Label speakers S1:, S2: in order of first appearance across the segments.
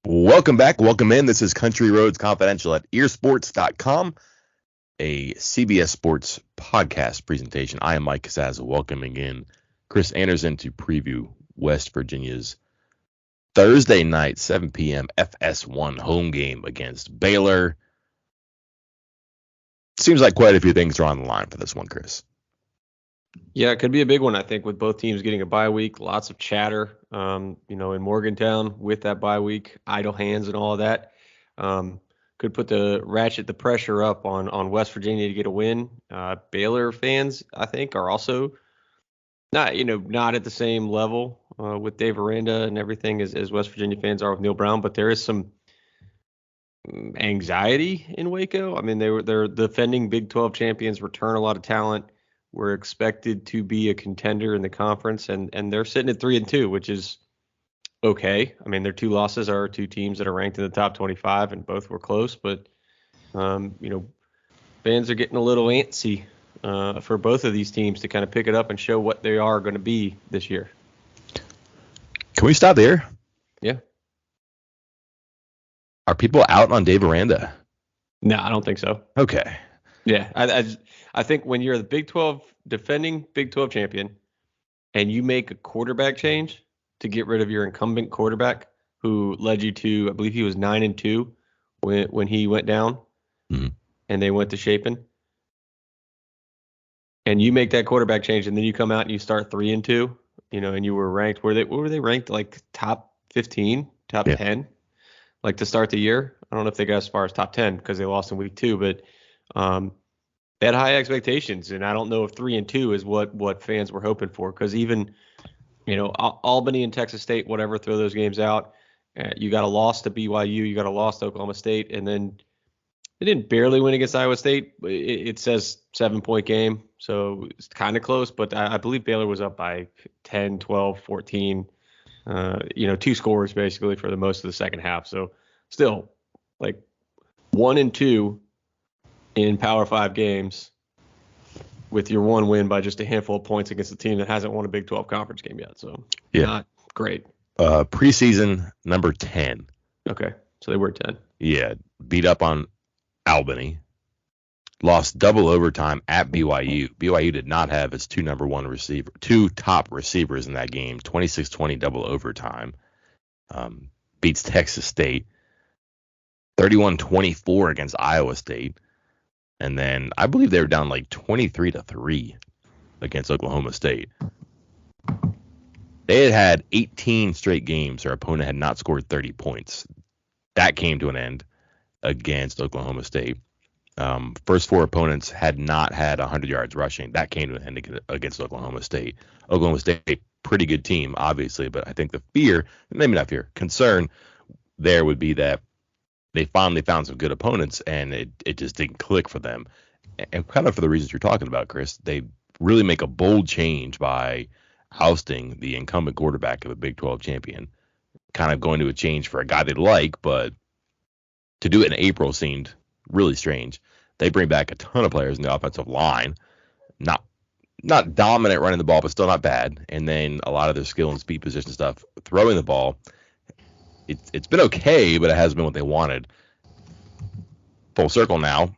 S1: Welcome back. Welcome in. This is Country Roads Confidential at earsports.com, a CBS Sports podcast presentation. I am Mike Casazza, welcoming in Chris Anderson to preview West Virginia's Thursday night, 7 p.m. FS1 home game against Baylor. Seems like quite a few things are on the line for this one, Chris.
S2: Yeah, it could be a big one, I think, with both teams getting a bye week. Lots of chatter, in Morgantown with that bye week, idle hands and all of that. Could put the pressure up on West Virginia to get a win. Baylor fans, I think, are also not at the same level with Dave Aranda and everything as West Virginia fans are with Neil Brown, but there is some anxiety in Waco. I mean, they're defending Big 12 champions, return a lot of talent. We're expected to be a contender in the conference, and they're sitting at 3-2, which is okay. I mean, their two losses are two teams that are ranked in the top 25, and both were close. But fans are getting a little antsy for both of these teams to kind of pick it up and show what they are going to be this year.
S1: Can we stop there?
S2: Yeah.
S1: Are people out on Dave Aranda?
S2: No, I don't think so.
S1: Okay.
S2: Yeah, I think when you're the defending Big 12 champion, and you make a quarterback change to get rid of your incumbent quarterback who led you to, I believe he was 9-2 when he went down, and they went to Chapin, and you make that quarterback change, and then you come out and you start 3-2, and you were ranked. Were they ranked like top 15, top 10, like to start the year? I don't know if they got as far as top 10 because they lost in week 2, but. They had high expectations, and I don't know if 3-2 is what fans were hoping for, because even, Albany and Texas State, whatever, throw those games out. You got a loss to BYU, you got a loss to Oklahoma State, and then they didn't barely win against Iowa State. It says 7-point game, so it's kind of close, but I believe Baylor was up by 10, 12, 14, two scores basically for the most of the second half. So still, like 1-2 in Power 5 games with your one win by just a handful of points against a team that hasn't won a Big 12 conference game yet. So not great.
S1: Preseason number 10.
S2: Okay. So they were 10.
S1: Yeah. Beat up on Albany. Lost double overtime at BYU. BYU did not have its two top receivers in that game. 26-20 double overtime. Beats Texas State. 31-24 against Iowa State. And then I believe they were down like 23-3 against Oklahoma State. They had 18 straight games their opponent had not scored 30 points. That came to an end against Oklahoma State. First four opponents had not had 100 yards rushing. That came to an end against Oklahoma State. Oklahoma State, pretty good team, obviously, but I think concern there would be that they finally found some good opponents, and it just didn't click for them. And kind of for the reasons you're talking about, Chris, they really make a bold change by ousting the incumbent quarterback of a Big 12 champion, kind of going to a change for a guy they like, but to do it in April seemed really strange. They bring back a ton of players in the offensive line, not dominant running the ball, but still not bad. And then a lot of their skill and speed position stuff, throwing the ball. It's been okay, but it hasn't been what they wanted. Full circle now.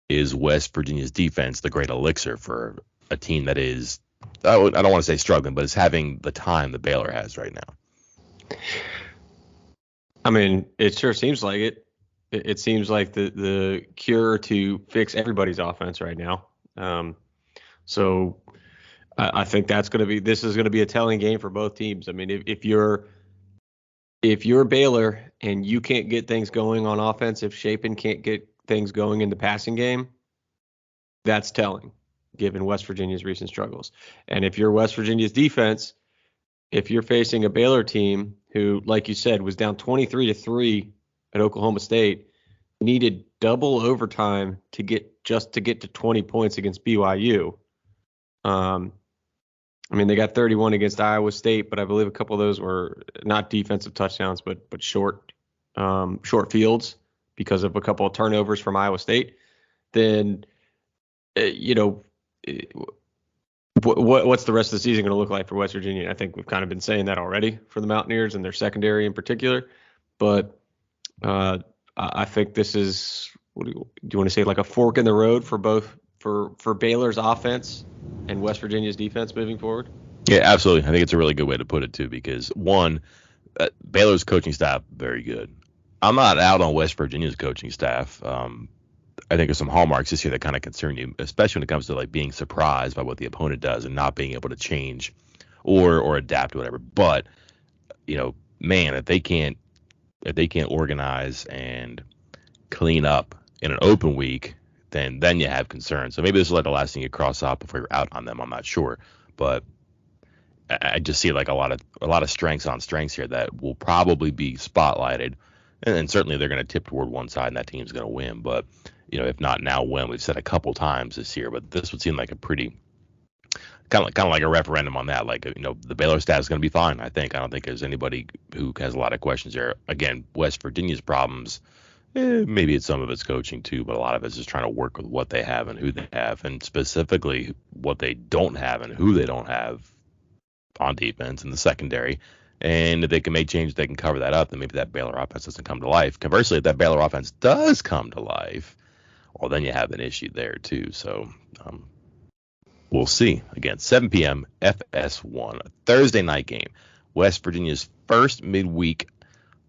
S1: Is West Virginia's defense the great elixir for a team that is, I don't want to say struggling, but is having the time that Baylor has right now?
S2: I mean, it sure seems like it. It seems like the cure to fix everybody's offense right now. So I think this is going to be a telling game for both teams. I mean, if you're Baylor and you can't get things going on offense, if Chapin can't get things going in the passing game, that's telling, given West Virginia's recent struggles. And if you're West Virginia's defense, if you're facing a Baylor team who, like you said, was down 23-3 at Oklahoma State, needed double overtime to get to 20 points against BYU. I mean, they got 31 against Iowa State, but I believe a couple of those were not defensive touchdowns, but short fields because of a couple of turnovers from Iowa State. Then, what's the rest of the season going to look like for West Virginia? I think we've kind of been saying that already for the Mountaineers and their secondary in particular. but I think this is, what do you want to say, like a fork in the road for both for Baylor's offense and West Virginia's defense moving forward?
S1: Yeah, absolutely. I think it's a really good way to put it too, because one, Baylor's coaching staff very good. I'm not out on West Virginia's coaching staff. I think there's some hallmarks this year that kind of concern you, especially when it comes to like being surprised by what the opponent does and not being able to change or adapt or whatever. But man, if they can't organize and clean up in an open week, then you have concerns. So maybe this is like the last thing you cross off before you're out on them. I'm not sure, but I just see like a lot of strengths on strengths here that will probably be spotlighted, and certainly they're going to tip toward one side and that team's going to win. But if not now, when we've said a couple times this year, but this would seem like a pretty kind of like a referendum on that. Like the Baylor staff is going to be fine. I don't think there's anybody who has a lot of questions there. Again, West Virginia's problems. Maybe it's some of it's coaching too, but a lot of it's just trying to work with what they have and who they have, and specifically what they don't have and who they don't have on defense in the secondary. And if they can make changes, they can cover that up, then maybe that Baylor offense doesn't come to life. Conversely, if that Baylor offense does come to life, well, then you have an issue there too. So we'll see. Again, 7 p.m. FS1, a Thursday night game. West Virginia's first midweek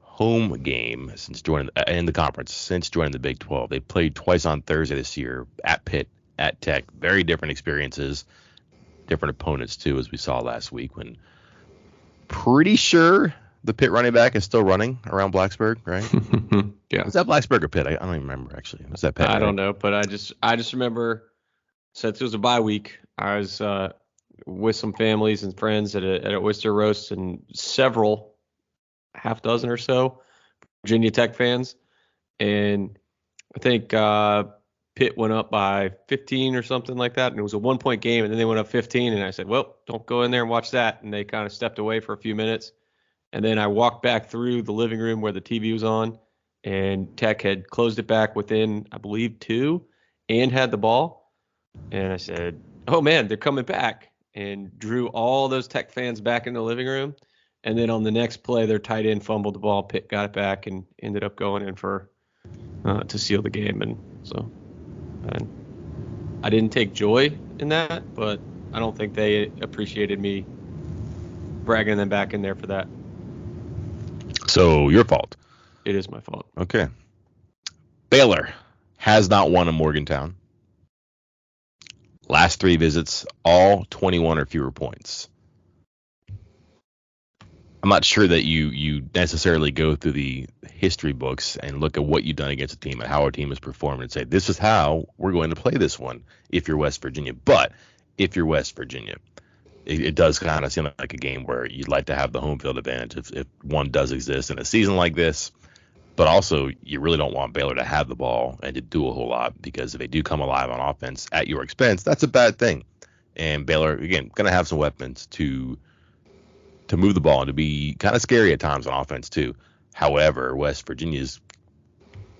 S1: home game since joining in the conference, since joining the Big 12. They played twice on Thursday this year, at Pitt, at Tech. Very different experiences, different opponents too, as we saw last week, when pretty sure the Pitt running back is still running around Blacksburg, right?
S2: Yeah.
S1: Was that Blacksburg or Pitt? I don't even remember, actually. Was that Pitt?
S2: I don't know, but I just remember, since it was a bye week, I was with some families and friends at a oyster roast, and several, half dozen or so, Virginia Tech fans, and I think Pitt went up by 15 or something like that, and it was a 1-point game, and then they went up 15, and I said, well, don't go in there and watch that, and they kind of stepped away for a few minutes, and then I walked back through the living room where the TV was on, and Tech had closed it back within, I believe, 2, and had the ball, and I said, oh man, they're coming back, and drew all those Tech fans back in the living room. And then on the next play, their tight end fumbled the ball. Pitt got it back and ended up going in for to seal the game. And so I didn't take joy in that, but I don't think they appreciated me bragging them back in there for that.
S1: So your fault.
S2: It is my fault.
S1: Okay. Baylor has not won in Morgantown. Last 3 visits, all 21 or fewer points. I'm not sure that you necessarily go through the history books and look at what you've done against a team and how our team has performed and say, this is how we're going to play this one if you're West Virginia. But if you're West Virginia, it does kind of seem like a game where you'd like to have the home field advantage if one does exist in a season like this. But also, you really don't want Baylor to have the ball and to do a whole lot, because if they do come alive on offense at your expense, that's a bad thing. And Baylor, again, going to have some weapons to move the ball and to be kind of scary at times on offense too. However, West Virginia's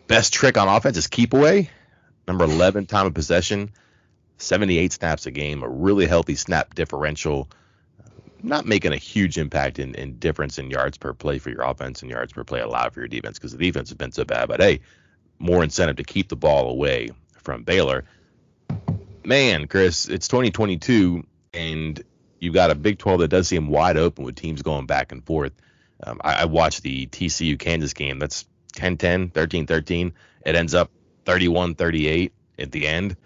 S1: best trick on offense is keep away. Number 11 time of possession, 78 snaps a game, a really healthy snap differential, not making a huge impact in difference in yards per play for your offense and yards per play allowed for your defense, because the defense has been so bad. But hey, more incentive to keep the ball away from Baylor. Man, Chris, it's 2022 and you've got a Big 12 that does seem wide open with teams going back and forth. I watched the TCU-Kansas game. That's 10-10, 13-13. It ends up 31-38 at the end.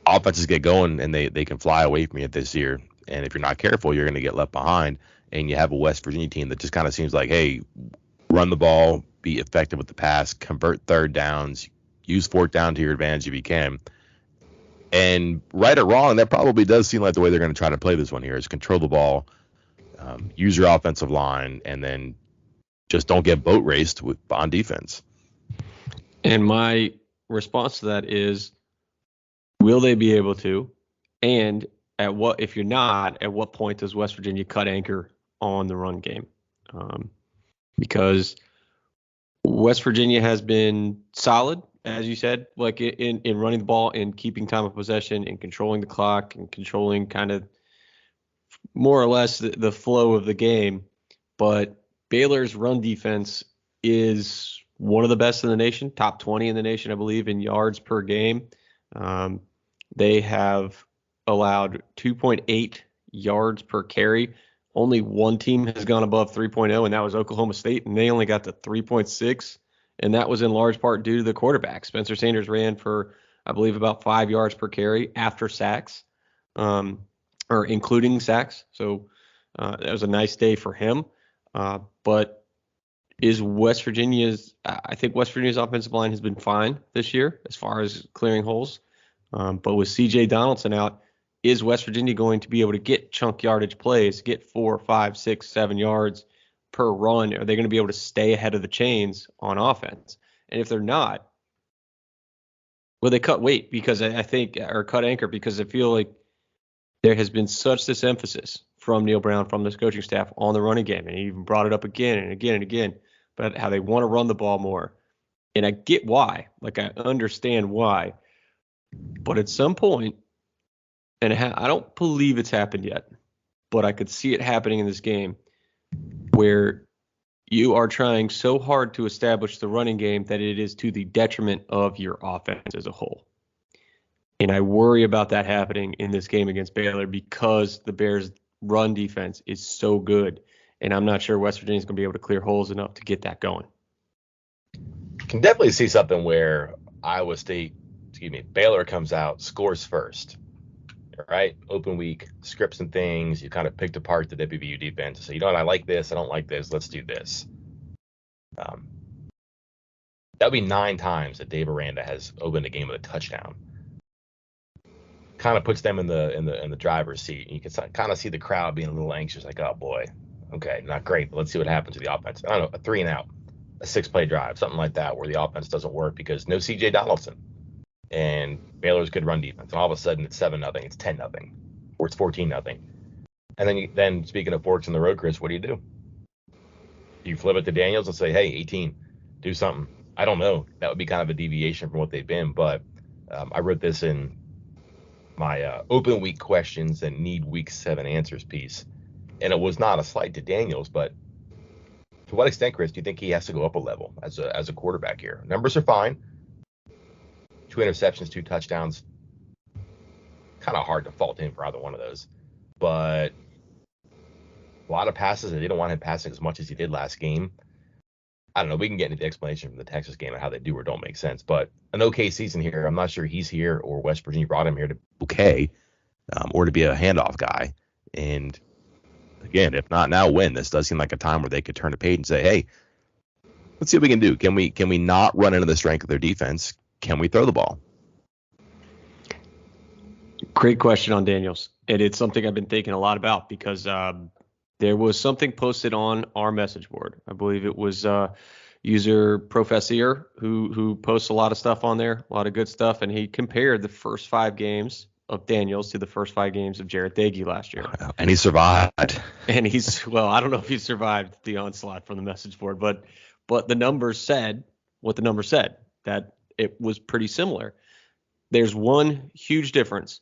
S1: Offenses get going, and they can fly away from you this year. And if you're not careful, you're going to get left behind. And you have a West Virginia team that just kind of seems like, hey, run the ball, be effective with the pass, convert third downs, use fourth down to your advantage if you can. And right or wrong, that probably does seem like the way they're going to try to play this one here is control the ball, use your offensive line, and then just don't get boat raced on defense.
S2: And my response to that is, will they be able to? And if you're not, at what point does West Virginia cut anchor on the run game? Because West Virginia has been solid, as you said, like in running the ball and keeping time of possession and controlling the clock and controlling kind of more or less the flow of the game. But Baylor's run defense is one of the best in the nation, top 20 in the nation, I believe, in yards per game. They have allowed 2.8 yards per carry. Only one team has gone above 3.0, and that was Oklahoma State, and they only got to 3.6, and that was in large part due to the quarterback. Spencer Sanders ran for, I believe, about 5 yards per carry after sacks, or including sacks. So that was a nice day for him. But is West Virginia's, I think West Virginia's offensive line has been fine this year as far as clearing holes. But with C.J. Donaldson out, is West Virginia going to be able to get chunk yardage plays, get 4, 5, 6, 7 yards per run? Are they going to be able to stay ahead of the chains on offense? And if they're not, will they cut weight? Because I think, or cut anchor, because I feel like there has been such this emphasis from Neil Brown, from this coaching staff on the running game. And he even brought it up again and again and again, but how they want to run the ball more. And I get why. Like, I understand why. But at some point, and I don't believe it's happened yet, but I could see it happening in this game, where you are trying so hard to establish the running game that it is to the detriment of your offense as a whole. And I worry about that happening in this game against Baylor, because the Bears' run defense is so good. And I'm not sure West Virginia's going to be able to clear holes enough to get that going.
S3: Can definitely see something where Baylor comes out, scores first, right? Open week, scripts and things. You kind of picked apart the WVU defense. So, you know what? I like this. I don't like this. Let's do this. That would be 9 times that Dave Aranda has opened a game with a touchdown. Kind of puts them in the driver's seat. You can kind of see the crowd being a little anxious, like, oh boy, okay, not great, but let's see what happens to the offense. I don't know, a 3 and out, a 6-play drive, something like that, where the offense doesn't work because no C.J. Donaldson, and Baylor's good run defense, and all of a sudden it's 7-0, it's 10-0, or it's 14-0, and then speaking of forks in the road, Chris, what do? You flip it to Daniels and say, hey, 18, do something. I don't know. That would be kind of a deviation from what they've been, but I wrote this in my open week questions and need week 7 answers piece. And it was not a slight to Daniels, but to what extent, Chris, do you think he has to go up a level as a quarterback here? Numbers are fine. 2 interceptions, 2 touchdowns. Kind of hard to fault him for either one of those. But a lot of passes, they don't want him passing as much as he did last game. I don't know. We can get into the explanation from the Texas game and how they do or don't make sense. But an okay season here. I'm not sure he's here or West Virginia brought him here to
S1: or to be a handoff guy. And again, if not now, when? This does seem like a time where they could turn a page and say, hey, let's see what we can do. Can we not run into the strength of their defense? Can we throw the ball?
S2: Great question on Daniels. And it's something I've been thinking a lot about, because there was something posted on our message board. I believe it was user Professor who posts a lot of stuff on there, a lot of good stuff. And he compared the first 5 games of Daniels to the first 5 games of Jarrett Dagey last year.
S1: And he survived.
S2: And I don't know if he survived the onslaught from the message board, but the numbers said what the numbers said, that it was pretty similar. There's one huge difference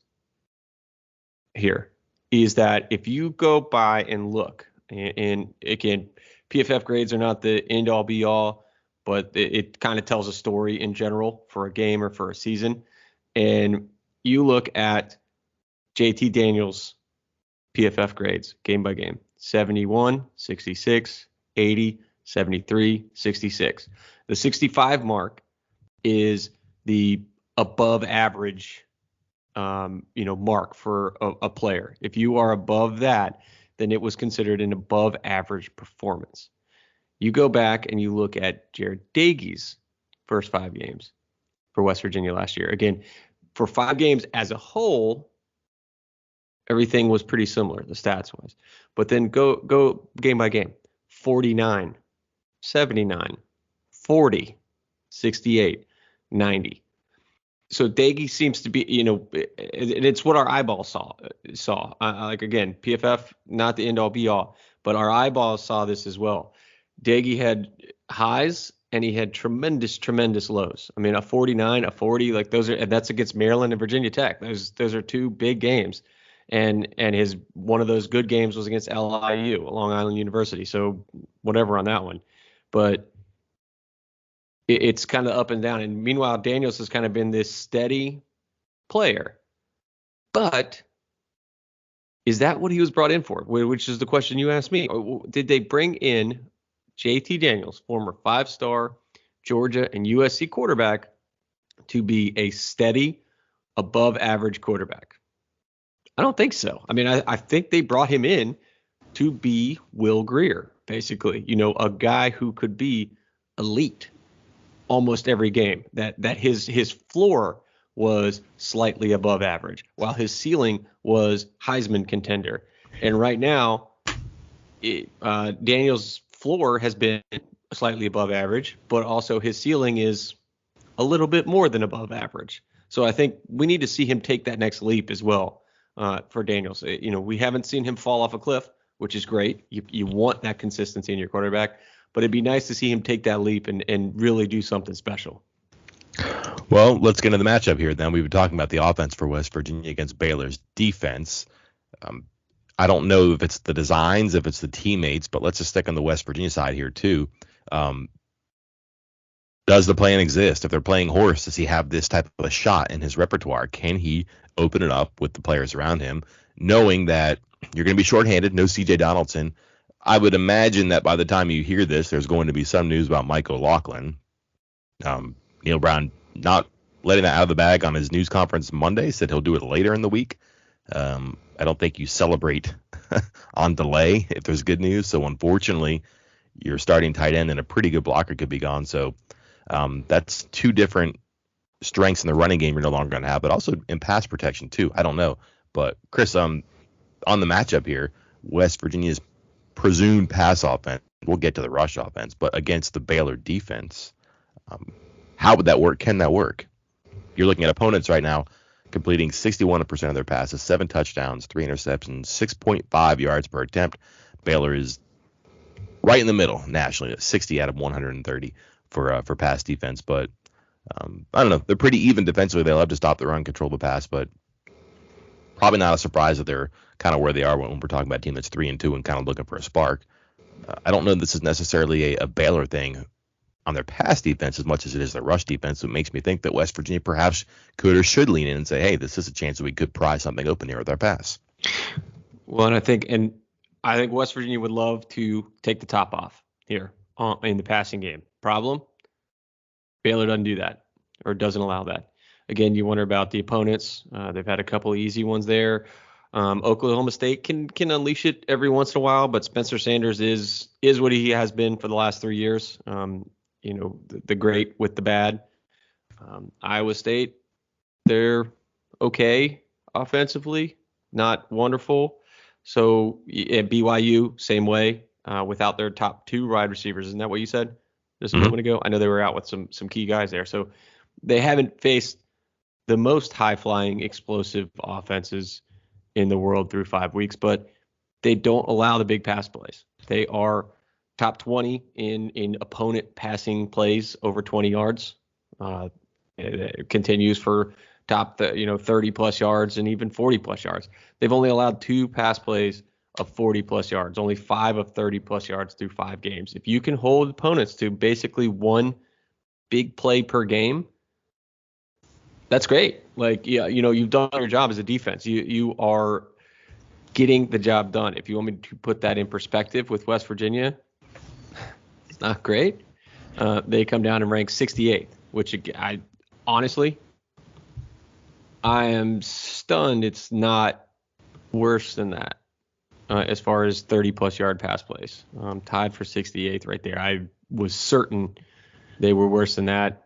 S2: here, is that if you go by and look, and again, PFF grades are not the end all be all, but it kind of tells a story in general for a game or for a season. And you look at JT Daniels' PFF grades game by game: 71, 66, 80, 73, 66. The 65 mark is the above average mark for a player. If you are above that, then it was considered an above average performance. You go back and you look at Jarrett Dagey's first 5 games for West Virginia last year. Again, for 5 games as a whole, everything was pretty similar, the stats wise. But then go game by game: 49, 79, 40, 68, 90. So Dagey seems to be, it's what our eyeballs saw. Like, again, PFF, not the end all be all, but our eyeballs saw this as well. Dagey had highs and he had tremendous lows. I mean, a 49, a 40, like that's against Maryland and Virginia Tech. Those are 2 big games. And his one of those good games was against LIU, Long Island University. So whatever on that one. But it's kind of up and down. And meanwhile, Daniels has kind of been this steady player. But is that what he was brought in for? Which is the question you asked me. Did they bring in JT Daniels, former 5-star Georgia and USC quarterback, to be a steady, above average quarterback? I don't think so. I mean, I think they brought him in to be Will Grier, basically, a guy who could be elite almost every game, that his floor was slightly above average, while his ceiling was Heisman contender. And right now, Daniel's floor has been slightly above average, but also his ceiling is a little bit more than above average. So I think we need to see him take that next leap as well for Daniels. We haven't seen him fall off a cliff, which is great. You want that consistency in your quarterback, but it'd be nice to see him take that leap and really do something special.
S1: Well, let's get into the matchup here then. We've been talking about the offense for West Virginia against Baylor's defense. I don't know if it's the designs, if it's the teammates, but let's just stick on the West Virginia side here too. Does the plan exist? If they're playing horse, does he have this type of a shot in his repertoire? Can he open it up with the players around him, knowing that you're going to be shorthanded, no C.J. Donaldson? I would imagine that by the time you hear this, there's going to be some news about Mike O'Loughlin. Neil Brown not letting that out of the bag on his news conference Monday, said he'll do it later in the week. I don't think you celebrate on delay if there's good news. So unfortunately, your starting tight end and a pretty good blocker could be gone. So that's two different strengths in the running game you're no longer going to have, but also in pass protection too. I don't know. But Chris, on the matchup here, West Virginia's presumed pass offense, we'll get to the rush offense, but against the Baylor defense, how would that work? Can that work? You're looking at opponents right now completing 61% of their passes, 7 touchdowns, 3 interceptions, 6.5 yards per attempt. Baylor is right in the middle nationally at 60 out of 130 for pass defense. But I don't know. They're pretty even defensively. They love to stop the run, control the pass, but probably not a surprise that they're kind of where they are when we're talking about a team that's 3-2 and kind of looking for a spark. I don't know if this is necessarily a Baylor thing on their pass defense as much as it is their rush defense. So it makes me think that West Virginia perhaps could or should lean in and say, hey, this is a chance that we could pry something open here with our pass.
S2: Well, and I think West Virginia would love to take the top off here in the passing game. Problem? Baylor doesn't do that, or doesn't allow that. Again, you wonder about the opponents. They've had a couple of easy ones there. Oklahoma State can unleash it every once in a while, but Spencer Sanders is what he has been for the last 3 years. The great with the bad. Iowa State, they're okay offensively, not wonderful. So at BYU, same way, without their top 2 wide receivers. Isn't that what you said just a moment ago? I know they were out with some key guys there. So they haven't faced the most high-flying, explosive offenses in the world through 5 weeks, but they don't allow the big pass plays. They are top 20 in opponent passing plays over 20 yards. It continues for top 30 plus yards and even 40 plus yards. They've only allowed 2 pass plays of 40 plus yards, only 5 of 30 plus yards through 5 games. If you can hold opponents to basically 1 big play per game, that's great. You've done your job as a defense. You are getting the job done. If you want me to put that in perspective with West Virginia, it's not great. They come down and rank 68th, which I honestly, I am stunned it's not worse than that as far as 30-plus yard pass plays. Tied for 68th right there. I was certain they were worse than that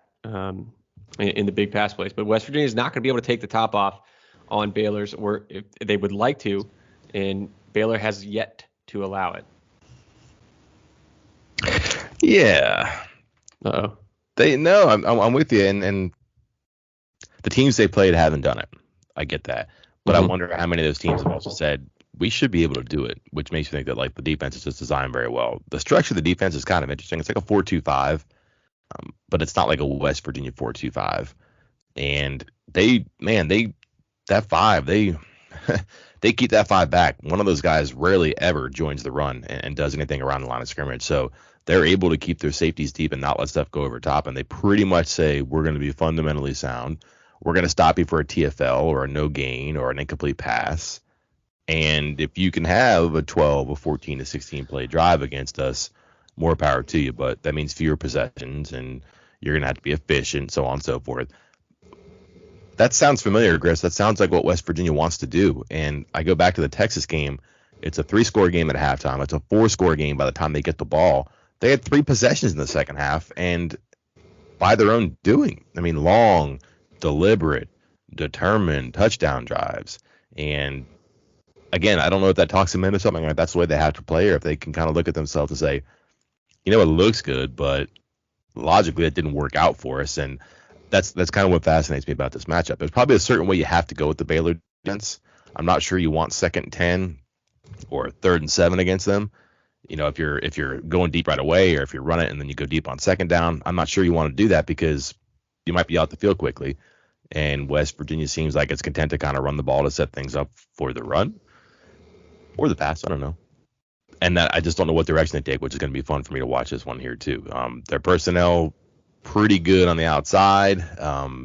S2: in the big pass plays. But West Virginia is not going to be able to take the top off on Baylor's, or if they would like to, and Baylor has yet to allow it.
S1: Yeah.
S2: Uh-oh.
S1: I'm with you, and the teams they played haven't done it. I get that, but I wonder how many of those teams have also said we should be able to do it, which makes me think that the defense is just designed very well. The structure of the defense is kind of interesting. It's like a 4-2-5, but it's not like a West Virginia 4-2-5. And they they keep that 5 back. One of those guys rarely ever joins the run and does anything around the line of scrimmage. So they're able to keep their safeties deep and not let stuff go over top. And they pretty much say, we're going to be fundamentally sound. We're going to stop you for a TFL or a no gain or an incomplete pass. And if you can have a 12, a 14, a 16 play drive against us, more power to you. But that means fewer possessions, and you're going to have to be efficient, so on and so forth. That sounds familiar, Chris. That sounds like what West Virginia wants to do. And I go back to the Texas game. It's a 3-score game at halftime. It's a 4-score game by the time they get the ball. They had 3 possessions in the second half, and by their own doing. I mean, long, deliberate, determined touchdown drives. And again, I don't know if that talks them into something, like that's the way they have to play, or if they can kind of look at themselves and say, you know, it looks good, but logically it didn't work out for us. And that's kind of what fascinates me about this matchup. There's probably a certain way you have to go with the Baylor defense. I'm not sure you want 2nd and 10 or 3rd and 7 against them. You know, if you're going deep right away, or if you run it and then you go deep on 2nd down, I'm not sure you want to do that because you might be out the field quickly. And West Virginia seems like it's content to kind of run the ball to set things up for the run or the pass. I don't know. And that I just don't know what direction they take, which is going to be fun for me to watch this one here too. Their personnel pretty good on the outside.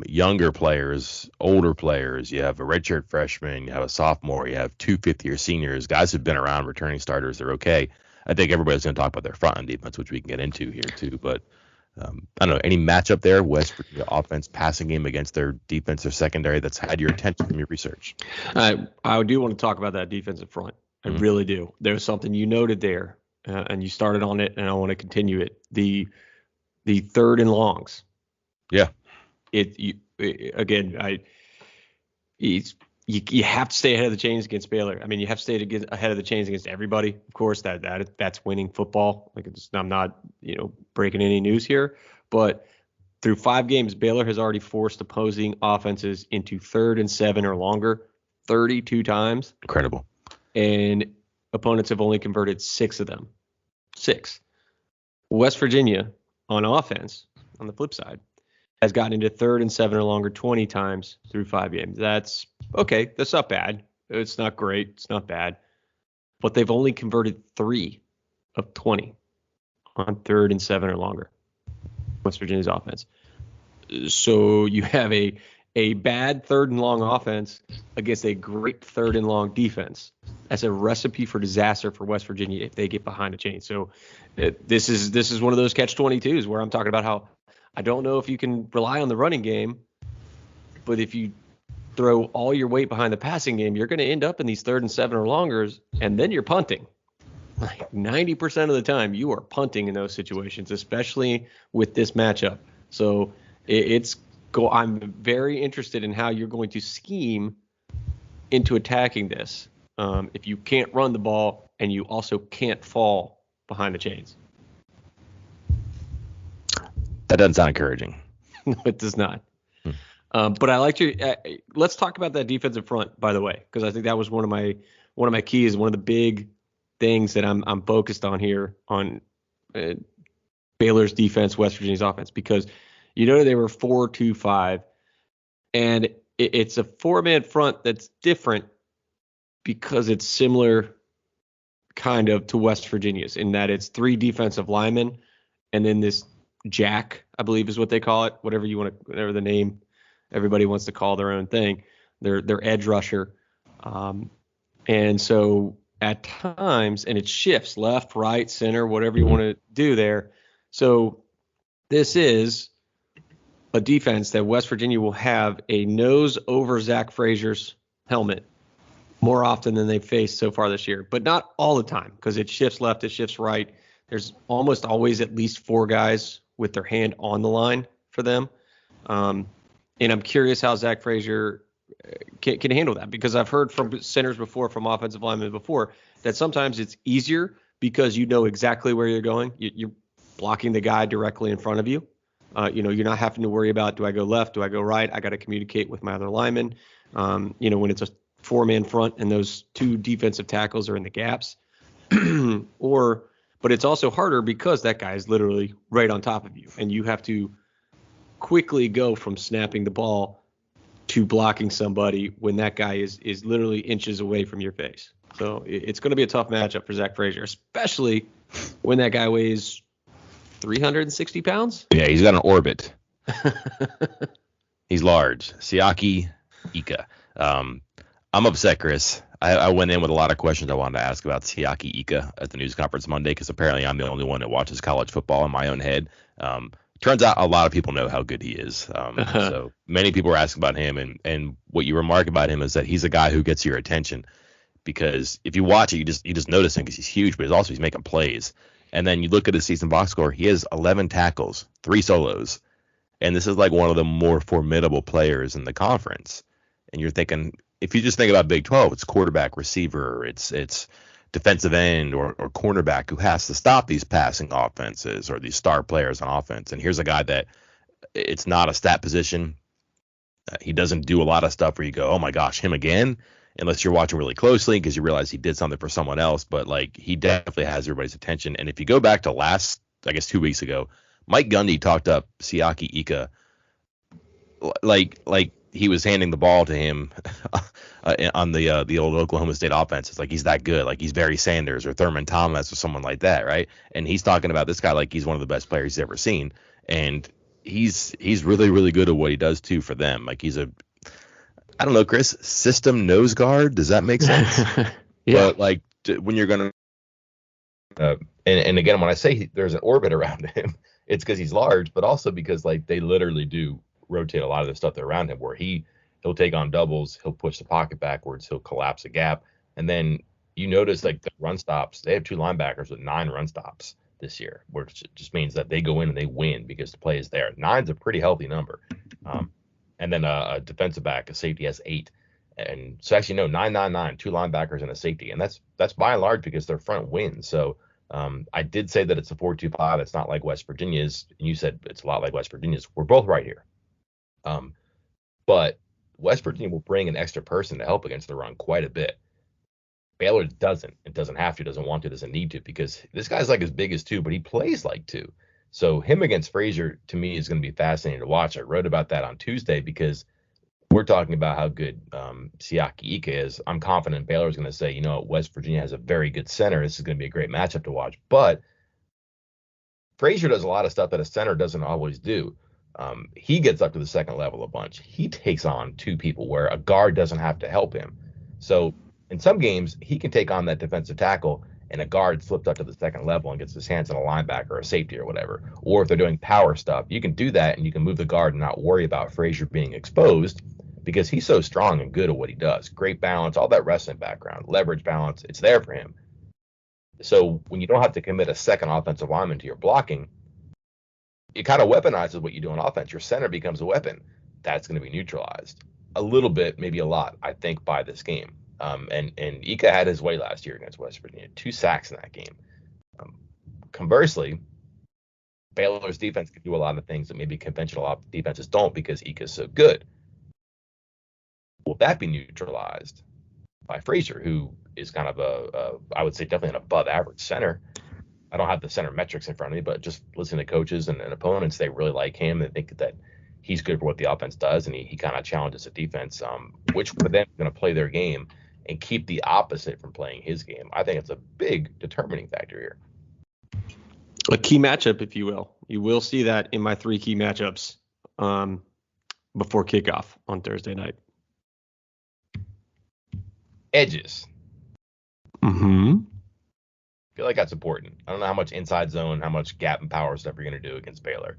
S1: Younger players, older players. You have a redshirt freshman, you have a sophomore, you have 2 fifth-year seniors. Guys who've been around, returning starters. They're okay. I think everybody's going to talk about their front end defense, which we can get into here too. But I don't know, any matchup there, West Virginia offense passing game against their defense or secondary that's had your attention from your research?
S2: I do want to talk about that defensive front. I really do. There's something you noted there, and you started on it, and I want to continue it. The 3rd and longs.
S1: Yeah.
S2: You have to stay ahead of the chains against Baylor. I mean, you have to stay ahead of the chains against everybody. Of course, that's winning football. Like, I'm not, breaking any news here, but through 5 games, Baylor has already forced opposing offenses into 3rd and 7 or longer 32 times.
S1: Incredible.
S2: And opponents have only converted 6 of them. 6. West Virginia on offense, on the flip side, has gotten into 3rd and 7 or longer 20 times through 5 games. That's okay. That's not bad. It's not great. It's not bad. But they've only converted 3 of 20 on 3rd and 7 or longer. West Virginia's offense. So you have a bad 3rd and long offense against a great 3rd and long defense. That's a recipe for disaster for West Virginia if they get behind the chain. So this is one of those catch-22s where I'm talking about how I don't know if you can rely on the running game, but if you throw all your weight behind the passing game, you're going to end up in these 3rd and 7 or longers, and then you're punting. Like 90% of the time, you are punting in those situations, especially with this matchup. So I'm very interested in how you're going to scheme into attacking this. If you can't run the ball and you also can't fall behind the chains.
S1: That doesn't sound encouraging.
S2: No, it does not. But I like to let's talk about that defensive front, by the way, because I think that was one of my keys, one of the big things that I'm focused on here on Baylor's defense, West Virginia's offense, because they were 4-2-5, and it's a 4-man front that's different because it's similar kind of to West Virginia's in that it's 3 defensive linemen and then this jack, I believe is what they call it, whatever the name everybody wants to call their own thing, their edge rusher. And so at times, and it shifts left, right, center, whatever you want to do there. So this is a defense that West Virginia will have a nose over Zach Frazier's helmet more often than they've faced so far this year, but not all the time because it shifts left, it shifts right. There's almost always at least 4 guys with their hand on the line for them. And I'm curious how Zach Frazier can handle that, because I've heard from centers before, from offensive linemen before, that sometimes it's easier because you know exactly where you're going. You're blocking the guy directly in front of you. You're not having to worry about, do I go left? Do I go right? I got to communicate with my other linemen. When it's a 4-man front and those 2 defensive tackles are in the gaps, but it's also harder because that guy is literally right on top of you, and you have to quickly go from snapping the ball to blocking somebody when that guy is literally inches away from your face. So it's going to be a tough matchup for Zach Frazier, especially when that guy weighs 360 pounds?
S1: Yeah, he's got an orbit. He's large. Siaki Ika. I'm upset, Chris. I went in with a lot of questions I wanted to ask about Siaki Ika at the news conference Monday because apparently I'm the only one that watches college football in my own head. Turns out a lot of people know how good he is. So many people were asking about him, and what you remark about him is that he's a guy who gets your attention because if you watch it, you just notice him because he's huge, but he's making plays. And then you look at his season box score, he has 11 tackles, 3 solos. And this is like one of the more formidable players in the conference. And you're thinking, if you just think about Big 12, it's quarterback, receiver, it's defensive end or cornerback who has to stop these passing offenses or these star players on offense. And here's a guy that it's not a stat position. He doesn't do a lot of stuff where you go, oh my gosh, him again, unless you're watching really closely because you realize he did something for someone else. But like he definitely has everybody's attention. And if you go back to last, I guess 2 weeks ago, Mike Gundy talked up Siaki Ika like he was handing the ball to him on the old Oklahoma State offense. It's like he's that good, like he's Barry Sanders or Thurman Thomas or someone like that, right? And he's talking about this guy like he's one of the best players he's ever seen, and he's really really good at what he does too for them. Like he's I don't know, Chris, system nose guard. Does that make sense?
S2: Yeah.
S1: But like when you're gonna and again, when I say there's an orbit around him, it's because he's large, but also because like they literally do rotate a lot of the stuff around him where he'll take on doubles, he'll push the pocket backwards, he'll collapse a gap. And then you notice like the run stops, they have 2 linebackers with 9 run stops this year, which just means that they go in and they win because the play is there. 9's a pretty healthy number. And then a defensive back, a safety has 8. And so actually, no, 9, 2 linebackers and a safety. And that's by and large because their front wins. So I did say that it's a 4-2-5. It's not like West Virginia's. And you said it's a lot like West Virginia's. We're both right here. But West Virginia will bring an extra person to help against the run quite a bit. Baylor doesn't. It doesn't have to, doesn't want to, doesn't need to, because this guy's like as big as 2, but he plays like 2. So him against Frazier, to me, is going to be fascinating to watch. I wrote about that on Tuesday because we're talking about how good Siaki Ika is. I'm confident Baylor is going to say, you know, West Virginia has a very good center. This is going to be a great matchup to watch. But Frazier does a lot of stuff that a center doesn't always do. He gets up to the second level a bunch. He takes on 2 people where a guard doesn't have to help him. So in some games, he can take on that defensive tackle and a guard slipped up to the second level and gets his hands on a linebacker or a safety or whatever. Or if they're doing power stuff, you can do that and you can move the guard and not worry about Frazier being exposed because he's so strong and good at what he does. Great balance, all that wrestling background, leverage balance, it's there for him. So when you don't have to commit a second offensive lineman to your blocking, it kind of weaponizes what you do on offense. Your center becomes a weapon. That's going to be neutralized a little bit, maybe a lot, I think, by this game. And Ika had his way last year against West Virginia, 2 sacks in that game. Conversely, Baylor's defense can do a lot of things that maybe conventional defenses don't because Ika's so good. Will that be neutralized by Frazier, who is kind of I would say definitely an above average center? I don't have the center metrics in front of me, but just listening to coaches and opponents, they really like him. They think that he's good for what the offense does, and he kind of challenges the defense, which for them is going to play their game and keep the opposite from playing his game. I think it's a big determining factor here.
S2: A key matchup, if you will. You will see that in my 3 key matchups before kickoff on Thursday night.
S3: Edges.
S2: Mm-hmm.
S3: I feel like that's important. I don't know how much inside zone, how much gap and power stuff you're going to do against Baylor.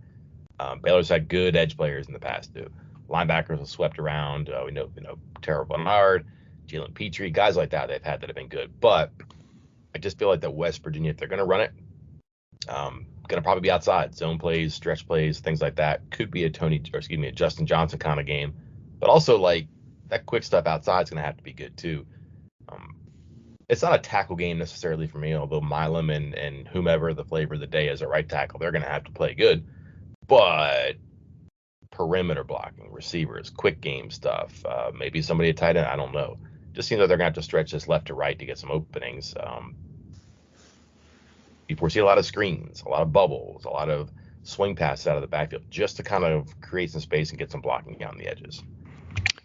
S3: Baylor's had good edge players in the past too. Linebackers have swept around. We know Terrell Bernard, Jalen Petrie, guys like that they've had that have been good. But I just feel like that West Virginia, if they're going to run it, going to probably be outside. Zone plays, stretch plays, things like that. Could be a Justin Johnson kind of game. But also like that quick stuff outside is going to have to be good too. It's not a tackle game necessarily for me, although Milam and whomever the flavor of the day is at right tackle, they're going to have to play good. But perimeter blocking, receivers, quick game stuff, maybe somebody at tight end, I don't know. Just seems like they're going to have to stretch this left to right to get some openings. You foresee a lot of screens, a lot of bubbles, a lot of swing passes out of the backfield just to kind of create some space and get some blocking down the edges.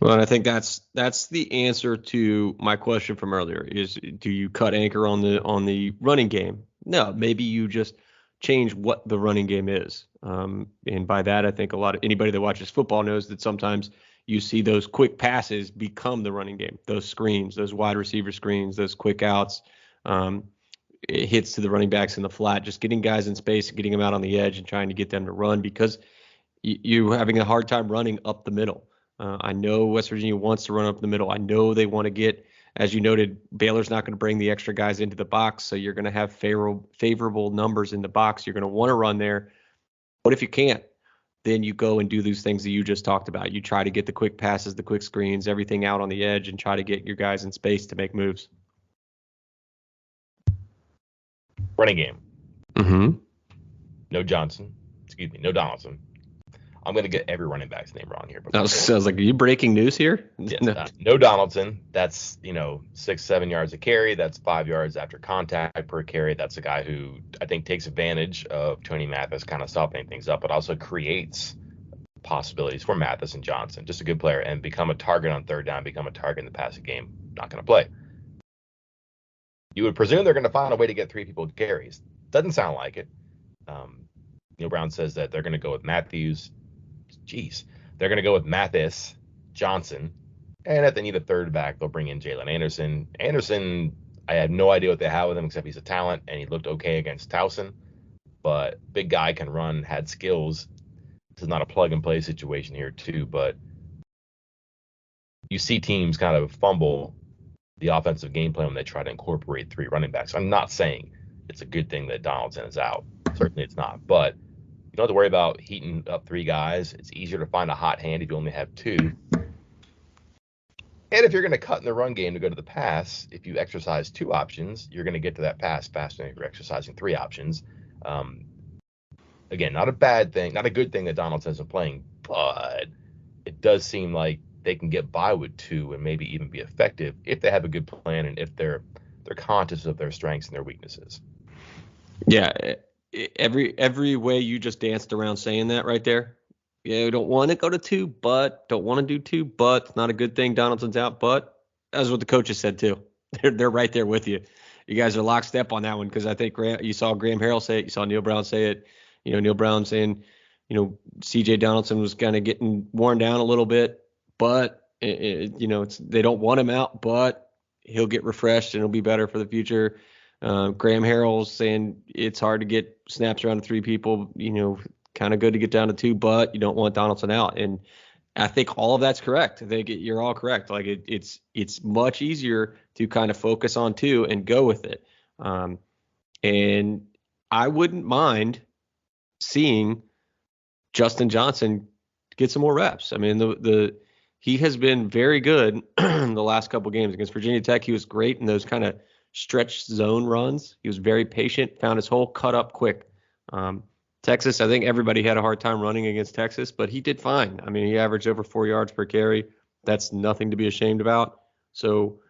S2: Well, and I think that's the answer to my question from earlier is, do you cut anchor on the running game? No, maybe you just change what the running game is. And by that, I think anybody that watches football knows that sometimes you see those quick passes become the running game, those screens, those wide receiver screens, those quick outs, hits to the running backs in the flat, just getting guys in space, getting them out on the edge and trying to get them to run because you're having a hard time running up the middle. I know West Virginia wants to run up the middle. I know they want to get, as you noted, Baylor's not going to bring the extra guys into the box, so you're going to have favorable numbers in the box. You're going to want to run there. But if you can't, then you go and do those things that you just talked about. You try to get the quick passes, the quick screens, everything out on the edge, and try to get your guys in space to make moves.
S3: Running game.
S2: Mm-hmm.
S3: No Donaldson. I'm going to get every running back's name wrong here.
S2: But I was like, are you breaking news here?
S3: Yes, no Donaldson. That's, 6-7 yards a carry. That's 5 yards after contact per carry. That's a guy who I think takes advantage of Tony Mathis kind of softening things up, but also creates possibilities for Mathis and Johnson. Just a good player and become a target on third down, become a target in the passing game. Not going to play. You would presume they're going to find a way to get 3 people carries. Doesn't sound like it. Neil Brown says that they're going to go with they're going to go with Mathis, Johnson, and if they need a third back, they'll bring in Jalen Anderson. Anderson, I have no idea what they have with him except he's a talent, and he looked okay against Towson. But big guy can run, had skills. This is not a plug-and-play situation here, too, but you see teams kind of fumble the offensive game plan when they try to incorporate 3 running backs. I'm not saying it's a good thing that Donaldson is out. Certainly it's not, but you don't have to worry about heating up 3 guys. It's easier to find a hot hand if you only have 2. And if you're going to cut in the run game to go to the pass, if you exercise 2 options, you're going to get to that pass faster than if you're exercising 3 options. Again, not a bad thing, not a good thing that Donaldson isn't playing, but it does seem like they can get by with 2 and maybe even be effective if they have a good plan and if they're conscious of their strengths and their weaknesses.
S2: Yeah. Every way you just danced around saying that right there. Yeah, we don't want to go to 2, but don't want to do 2, but it's not a good thing Donaldson's out. But that's what the coaches said too. They're right there with you. You guys are lockstep on that one because I think you saw Graham Harrell say it. You saw Neil Brown say it. Neil Brown saying, C.J. Donaldson was kind of getting worn down a little bit, but they don't want him out, but he'll get refreshed and it'll be better for the future. Graham Harrell's saying it's hard to get snaps around to 3 people, kind of good to get down to 2, but you don't want Donaldson out. And I think all of that's correct. I think you're all correct. Like it's much easier to kind of focus on 2 and go with it. And I wouldn't mind seeing Justin Johnson get some more reps. I mean, he has been very good in the last couple games against Virginia Tech. He was great in those kind of stretch zone runs. He was very patient, found his hole, cut up quick. Texas, I think everybody had a hard time running against Texas, but he did fine. I mean, he averaged over 4 yards per carry. That's nothing to be ashamed about. So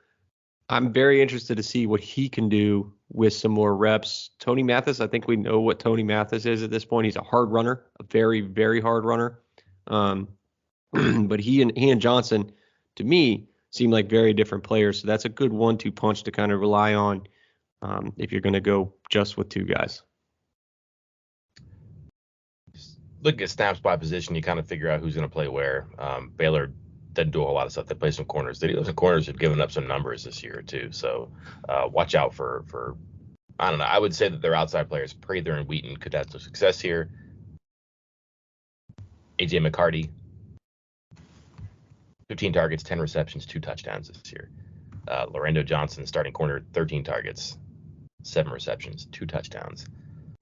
S2: I'm very interested to see what he can do with some more reps. Tony Mathis, I think we know what Tony Mathis is at this point. He's a hard runner, a very, very hard runner. But he and Johnson, to me, seem like very different players. So that's a good 1-2 punch to kind of rely on if you're going to go just with 2 guys.
S3: Look at snaps by position. You kind of figure out who's going to play where. Baylor doesn't do a whole lot of stuff. They play some corners. Some corners have given up some numbers this year too. So watch out for I don't know. I would say that their outside players, Prather and Wheaton, could have some success here. A.J. McCarty, 15 targets, 10 receptions, 2 touchdowns this year. Lorendo Johnson, starting corner, 13 targets, 7 receptions, 2 touchdowns.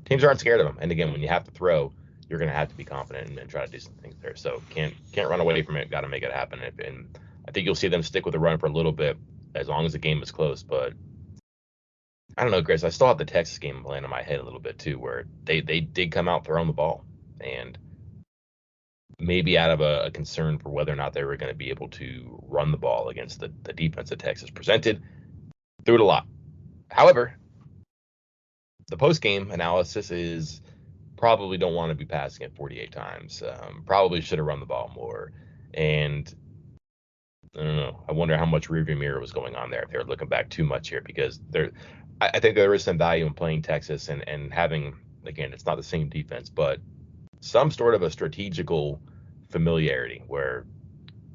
S3: Teams aren't scared of him. And again, when you have to throw, you're going to have to be confident and try to do some things there. So can't run away from it. Got to make it happen. And I think you'll see them stick with the run for a little bit as long as the game is close. But I don't know, Chris. I still have the Texas game playing in my head a little bit too, where they did come out throwing the ball, and maybe out of a concern for whether or not they were going to be able to run the ball against the defense that Texas presented, threw it a lot. However, the post-game analysis is probably don't want to be passing it 48 times. Probably should have run the ball more. And I don't know. I wonder how much rearview mirror was going on there if they were looking back too much here, because I think there is some value in playing Texas and having Again, it's not the same defense, but some sort of a strategical familiarity where,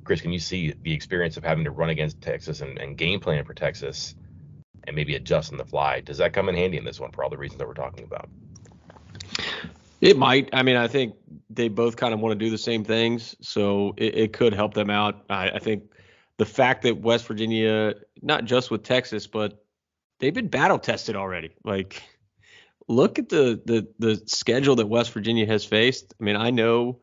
S3: Chris, can you see the experience of having to run against Texas and game plan for Texas and maybe adjust on the fly? Does that come in handy in this one for all the reasons that we're talking about?
S2: It might. I mean, I think they both kind of want to do the same things, so it could help them out. I think the fact that West Virginia, not just with Texas, but they've been battle tested already. Like, look at the schedule that West Virginia has faced. I mean, I know,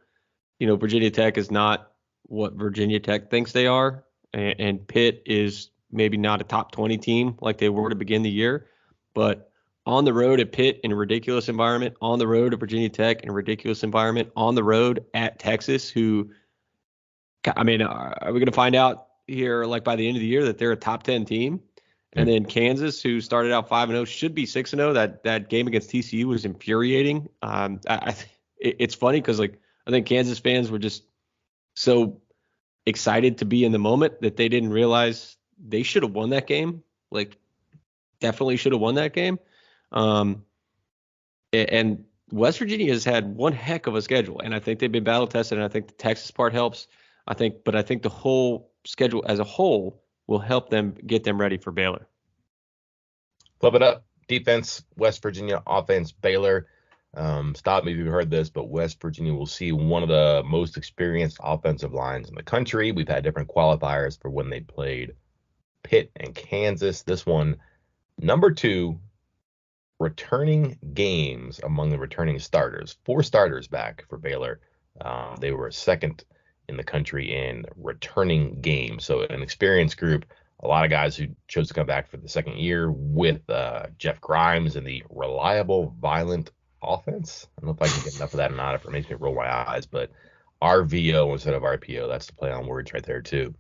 S2: Virginia Tech is not what Virginia Tech thinks they are, and Pitt is maybe not a top 20 team like they were to begin the year, but on the road at Pitt in a ridiculous environment, on the road at Virginia Tech in a ridiculous environment, on the road at Texas, who, I mean, are we going to find out here, like by the end of the year, that they're a top 10 team? And then Kansas, who started out 5-0, should be 6-0. That game against TCU was infuriating. It's funny because, like, I think Kansas fans were just so excited to be in the moment that they didn't realize they should have won that game. Like, definitely should have won that game. And West Virginia has had one heck of a schedule, and I think they've been battle tested, and I think the Texas part helps. But I think the whole schedule as a whole will help them get them ready for Baylor.
S3: Flip it up. Defense, West Virginia. Offense, Baylor. Stop me if you've heard this, but West Virginia will see one of the most experienced offensive lines in the country. We've had different qualifiers for when they played Pitt and Kansas. This one, number 2, returning games among the returning starters. 4 starters back for Baylor. They were second in the country in returning games. So an experienced group, a lot of guys who chose to come back for the second year with Jeff Grimes and the reliable, violent offense. I don't know if I can get enough of that or not, if it makes me roll my eyes, but RVO instead of RPO, that's the play on words right there too.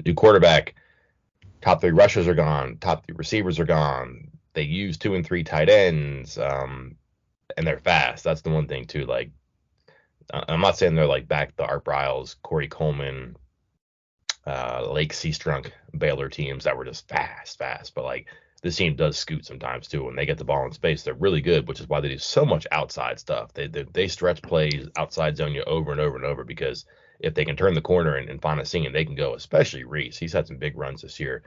S3: New quarterback, top 3 rushers are gone, top 3 receivers are gone. They use 2 and 3 tight ends, and they're fast. That's the one thing too. Like, I'm not saying they're like back the Art Briles, Corey Coleman, Lake Seastrunk Baylor teams that were just fast, but like this team does scoot sometimes too. When they get the ball in space, they're really good, which is why they do so much outside stuff. They stretch plays outside zone you over and over and over, because if they can turn the corner and find a seam, they can go, especially Reese. He's had some big runs this year.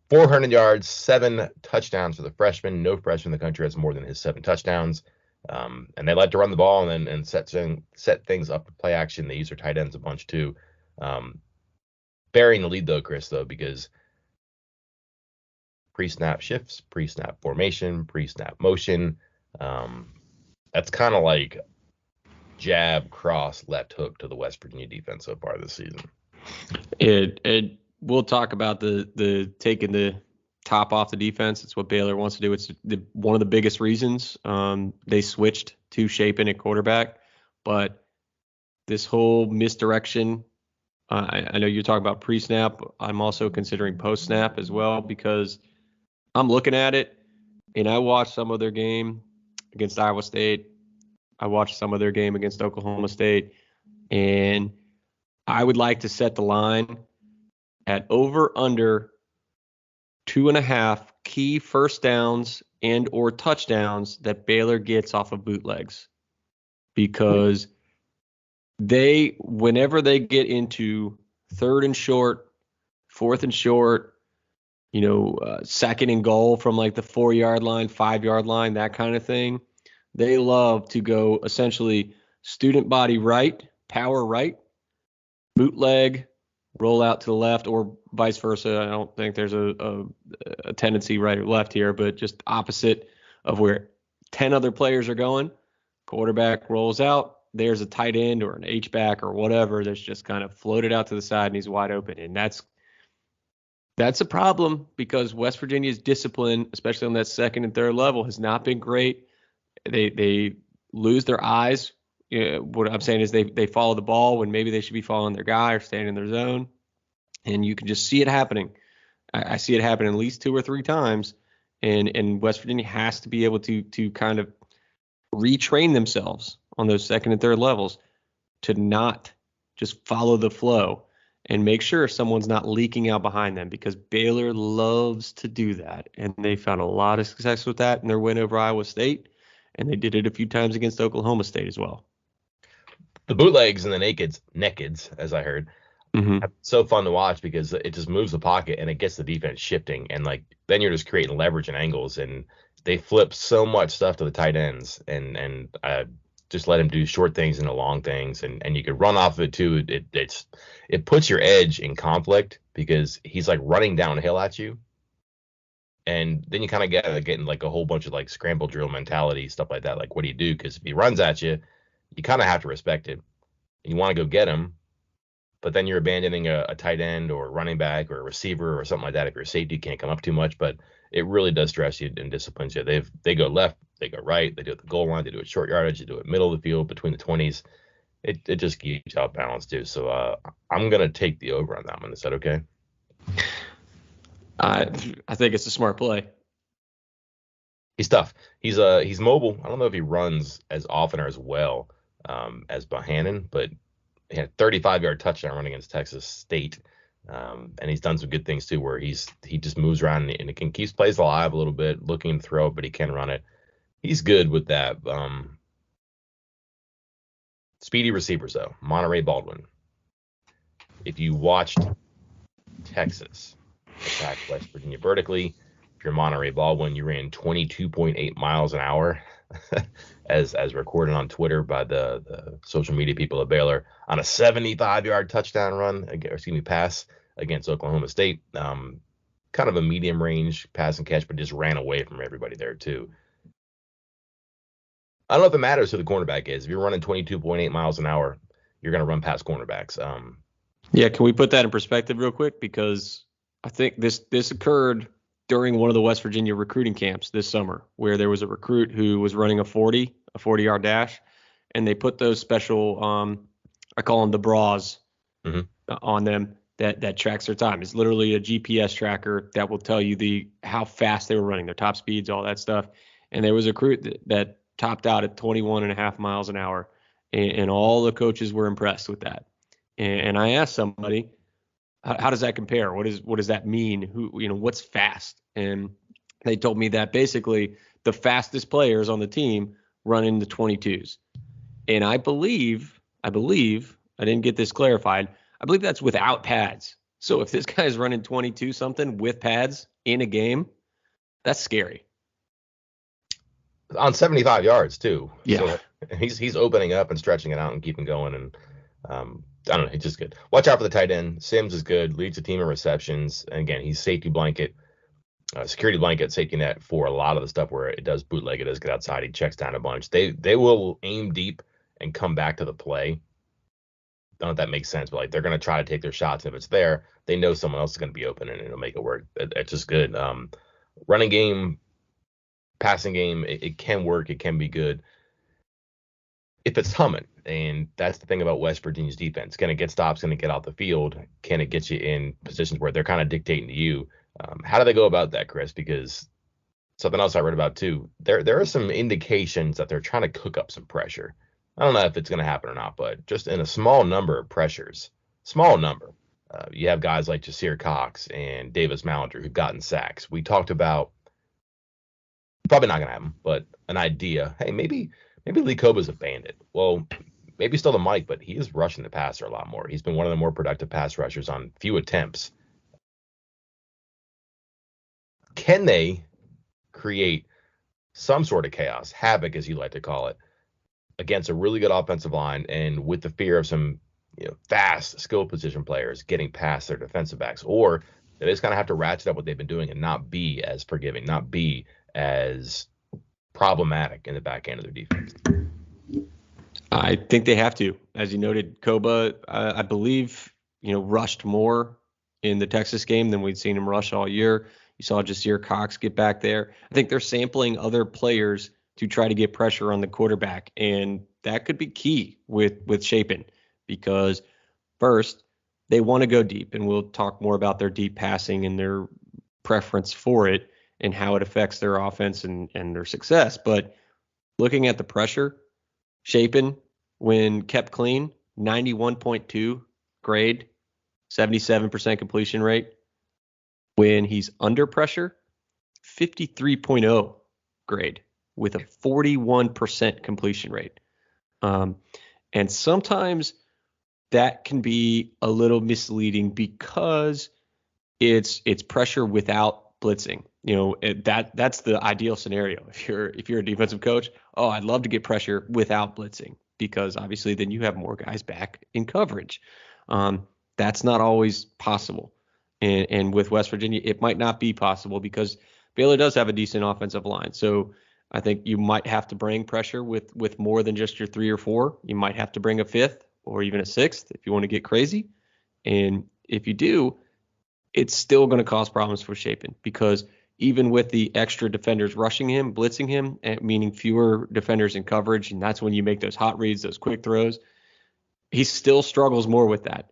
S3: 400 yards, 7 touchdowns for the freshman. No freshman in the country has more than his 7 touchdowns. And they like to run the ball and set things up for play action. They use their tight ends a bunch too. Burying the lead though, Chris, because pre-snap shifts, pre-snap formation, pre-snap motion. That's kind of like jab, cross, left hook to the West Virginia defense so far this season.
S2: We'll talk about the taking the top off the defense. It's what Baylor wants to do. It's one of the biggest reasons they switched to Shapen at quarterback. But this whole misdirection, I know you're talking about pre-snap. I'm also considering post-snap as well, because I'm looking at it, and I watched some of their game against Iowa State. I watched some of their game against Oklahoma State, and I would like to set the line at over under 2.5 key first downs and or touchdowns that Baylor gets off of bootlegs, because whenever they get into 3rd and short, 4th and short, second and goal from like the 4-yard line, 5-yard line, that kind of thing, they love to go essentially student body right, power right, bootleg, roll out to the left, or vice versa. I don't think there's a tendency right or left here, but just opposite of where 10 other players are going. Quarterback rolls out. There's a tight end or an H-back or whatever that's just kind of floated out to the side and he's wide open. And that's a problem, because West Virginia's discipline, especially on that 2nd and 3rd level, has not been great. They lose their eyes. What I'm saying is they follow the ball when maybe they should be following their guy or staying in their zone. And you can just see it happening. I see it happen at least 2 or 3 times. And West Virginia has to be able to kind of retrain themselves on those 2nd and 3rd levels to not just follow the flow and make sure someone's not leaking out behind them, because Baylor loves to do that. And they found a lot of success with that in their win over Iowa State. and they did it a few times against Oklahoma State as well.
S3: The bootlegs and the nakeds, as I heard, so fun to watch because it just moves the pocket and it gets the defense shifting, and like then you're just creating leverage and angles, and they flip so much stuff to the tight ends, and just let him do short things into long things, and you could run off of it too. It puts your edge in conflict because he's like running downhill at you, and then you kind of getting like a whole bunch of like scramble drill mentality stuff like that. Like, what do you do? Because if he runs at you, you kind of have to respect it. You want to go get him, but then you're abandoning a tight end or running back or a receiver or something like that if your safety can't come up too much. But it really does stress you and disciplines you. They go left, they go right, they do it at the goal line, they do it short yardage, they do it middle of the field between the 20s. It just keeps out balance too. So I'm gonna take the over on that one. Is that okay?
S2: I think it's a smart play.
S3: He's tough. He's mobile. I don't know if he runs as often or as well as Bohannon, but he had a 35-yard touchdown run against Texas State, and he's done some good things too, where he just moves around and it keeps plays alive a little bit, looking to throw it, but he can run it. He's good with that. Speedy receivers though, Monterey Baldwin. If you watched Texas attack West Virginia vertically, if you're Monterey Baldwin, you ran 22.8 miles an hour. as recorded on Twitter by the social media people at Baylor on a 75-yard touchdown pass against Oklahoma State. Kind of a medium range pass and catch, but just ran away from everybody there too. I don't know if it matters who the cornerback is. If you're running 22.8 miles an hour, you're going to run past cornerbacks.
S2: Yeah, can we put that in perspective real quick? Because I think this occurred during one of the West Virginia recruiting camps this summer, where there was a recruit who was running a 40-yard dash, and they put those special, I call them the bras, on them that tracks their time. It's literally a GPS tracker that will tell you how fast they were running, their top speeds, all that stuff. And there was a recruit that topped out at 21.5 miles an hour, and all the coaches were impressed with that. And I asked somebody, how does that compare? What does that mean? What's fast? And they told me that basically the fastest players on the team run in the 22s. And I believe, I didn't get this clarified, I believe that's without pads. So if this guy's running 22 something with pads in a game, that's scary.
S3: On 75 yards too.
S2: Yeah.
S3: So he's opening up and stretching it out and keeping going. And I don't know, he's just good. Watch out for the tight end. Sims is good, leads the team in receptions. And again, he's safety blanket, security blanket, safety net for a lot of the stuff where it does bootleg, it does get outside, he checks down a bunch. They will aim deep and come back to the play. I don't know if that makes sense, but like they're going to try to take their shots. If it's there, they know someone else is going to be open and it'll make it work. It's just good. Running game, passing game, it can work. It can be good if it's humming. And that's the thing about West Virginia's defense. Can it get stops? Can it get out the field? Can it get you in positions where they're kind of dictating to you? How do they go about that, Chris? Because something else I read about too, there are some indications that they're trying to cook up some pressure. I don't know if it's going to happen or not, but just in a small number of pressures, you have guys like Jasir Cox and Davis Mallender who've gotten sacks. We talked about probably not going to happen, but an idea. Hey, maybe Lee Koba's a bandit. Well, maybe still the Mike, but he is rushing the passer a lot more. He's been one of the more productive pass rushers on few attempts. Can they create some sort of chaos, havoc, as you like to call it, against a really good offensive line and with the fear of some fast skill position players getting past their defensive backs? Or they just kind of have to ratchet up what they've been doing and not be as forgiving, not be as problematic in the back end of their defense?
S2: I think they have to. As you noted, Koba, I believe, rushed more in the Texas game than we'd seen him rush all year. You saw Jasir Cox get back there. I think they're sampling other players to try to get pressure on the quarterback, and that could be key with Chapin, because first, they want to go deep, and we'll talk more about their deep passing and their preference for it and how it affects their offense and their success. But looking at the pressure, Chapin, when kept clean, 91.2 grade, 77% completion rate. When he's under pressure, 53.0 grade, with a 41% completion rate. And sometimes that can be a little misleading because it's pressure without blitzing. That's the ideal scenario. If you're a defensive coach, I'd love to get pressure without blitzing, because obviously then you have more guys back in coverage. That's not always possible. And with West Virginia, it might not be possible because Baylor does have a decent offensive line. So I think you might have to bring pressure with more than just your 3 or 4. You might have to bring a 5th or even a 6th if you want to get crazy. And if you do, it's still going to cause problems for Shapen, because even with the extra defenders rushing him, blitzing him, meaning fewer defenders in coverage, and that's when you make those hot reads, those quick throws, he still struggles more with that.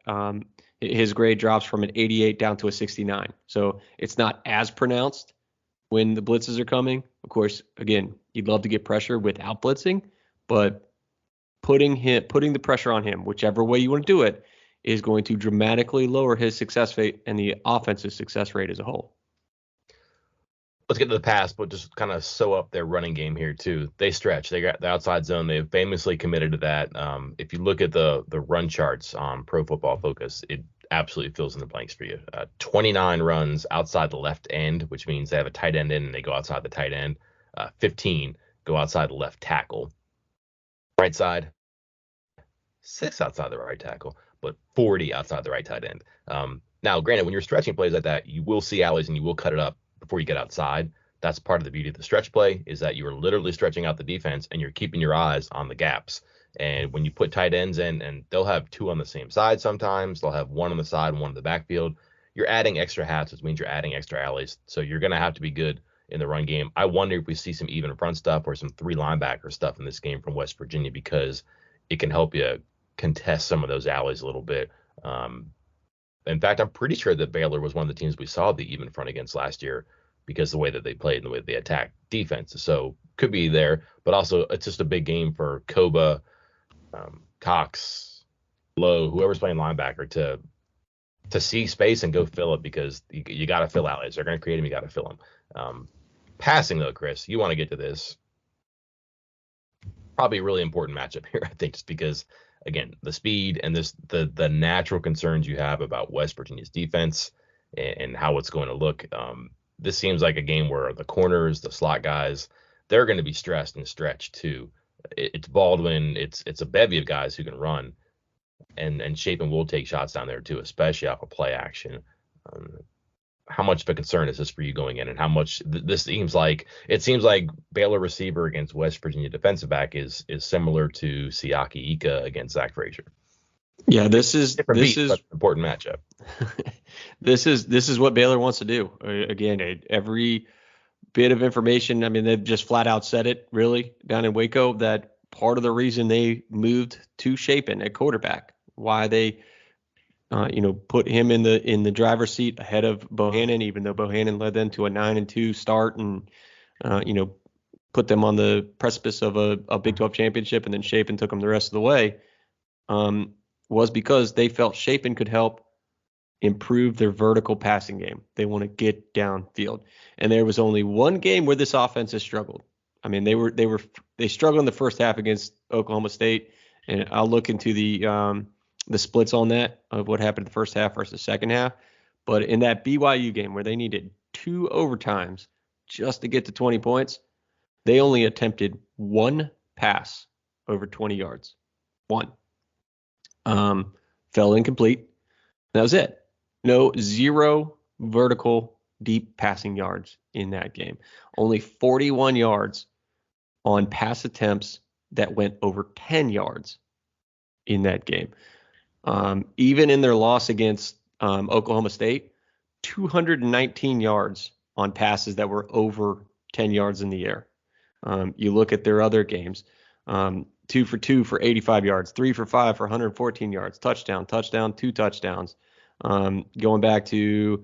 S2: His grade drops from an 88 down to a 69. So it's not as pronounced when the blitzes are coming. Of course, again, you'd love to get pressure without blitzing, but putting the pressure on him, whichever way you want to do it, is going to dramatically lower his success rate and the offensive success rate as a whole.
S3: Let's get to the pass, but just kind of sew up their running game here too. They stretch. They got the outside zone. They've famously committed to that. If you look at the run charts on Pro Football Focus, it absolutely fills in the blanks for you. 29 runs outside the left end, which means they have a tight end in and they go outside the tight end. 15 go outside the left tackle. Right side, 6 outside the right tackle, but 40 outside the right tight end. Now, granted, when you're stretching plays like that, you will see alleys and you will cut it up before you get outside. That's part of the beauty of the stretch play, is that you are literally stretching out the defense and you're keeping your eyes on the gaps. And when you put tight ends in, and they'll have 2 on the same side sometimes, they'll have 1 on the side and 1 in the backfield, you're adding extra hats, which means you're adding extra alleys. So you're going to have to be good in the run game. I wonder if we see some even front stuff or some 3 linebacker stuff in this game from West Virginia, because it can help you contest some of those alleys a little bit. In fact, I'm pretty sure that Baylor was one of the teams we saw the even front against last year, because the way that they played and the way they attacked defense. So could be there, but also it's just a big game for Koba, Cox, Lowe, whoever's playing linebacker to see space and go fill it, because you got to fill alleys. They're going to create them. You got to fill them. Passing though, Chris, you want to get to this. Probably a really important matchup here, I think, just because, again, the speed and the natural concerns you have about West Virginia's defense and how it's going to look. This seems like a game where the corners, the slot guys, they're going to be stressed and stretched too. It's Baldwin, it's a bevy of guys who can run, and Shapen will take shots down there too, especially off of play action. How much of a concern is this for you going in, and how much it seems like Baylor receiver against West Virginia defensive back is similar to Siaki Ika against Zach Frazier?
S2: Yeah, this is
S3: but an important matchup.
S2: This is what Baylor wants to do. Again, every bit of information. I mean, they've just flat out said it, really, down in Waco, that part of the reason they moved to Shapen at quarterback, why they put him in the driver's seat ahead of Bohannon, even though Bohannon led them to a 9-2 start and put them on the precipice of a Big 12 championship, and then Shapen took them the rest of the way. Was because they felt Shapen could help improve their vertical passing game. They want to get downfield. And there was only one game where this offense has struggled. I mean, they struggled in the first half against Oklahoma State, and I'll look into the splits on that of what happened in the first half versus the second half. But in that BYU game where they needed 2 overtimes just to get to 20 points, they only attempted 1 pass over 20 yards. 1. Fell incomplete. That was it. Zero vertical deep passing yards in that game. Only 41 yards on pass attempts that went over 10 yards in that game. Even in their loss against Oklahoma State, 219 yards on passes that were over 10 yards in the air. You look at their other games, 2 for 2 for 85 yards, 3 for 5 for 114 yards, touchdown, 2 touchdowns. Going back to,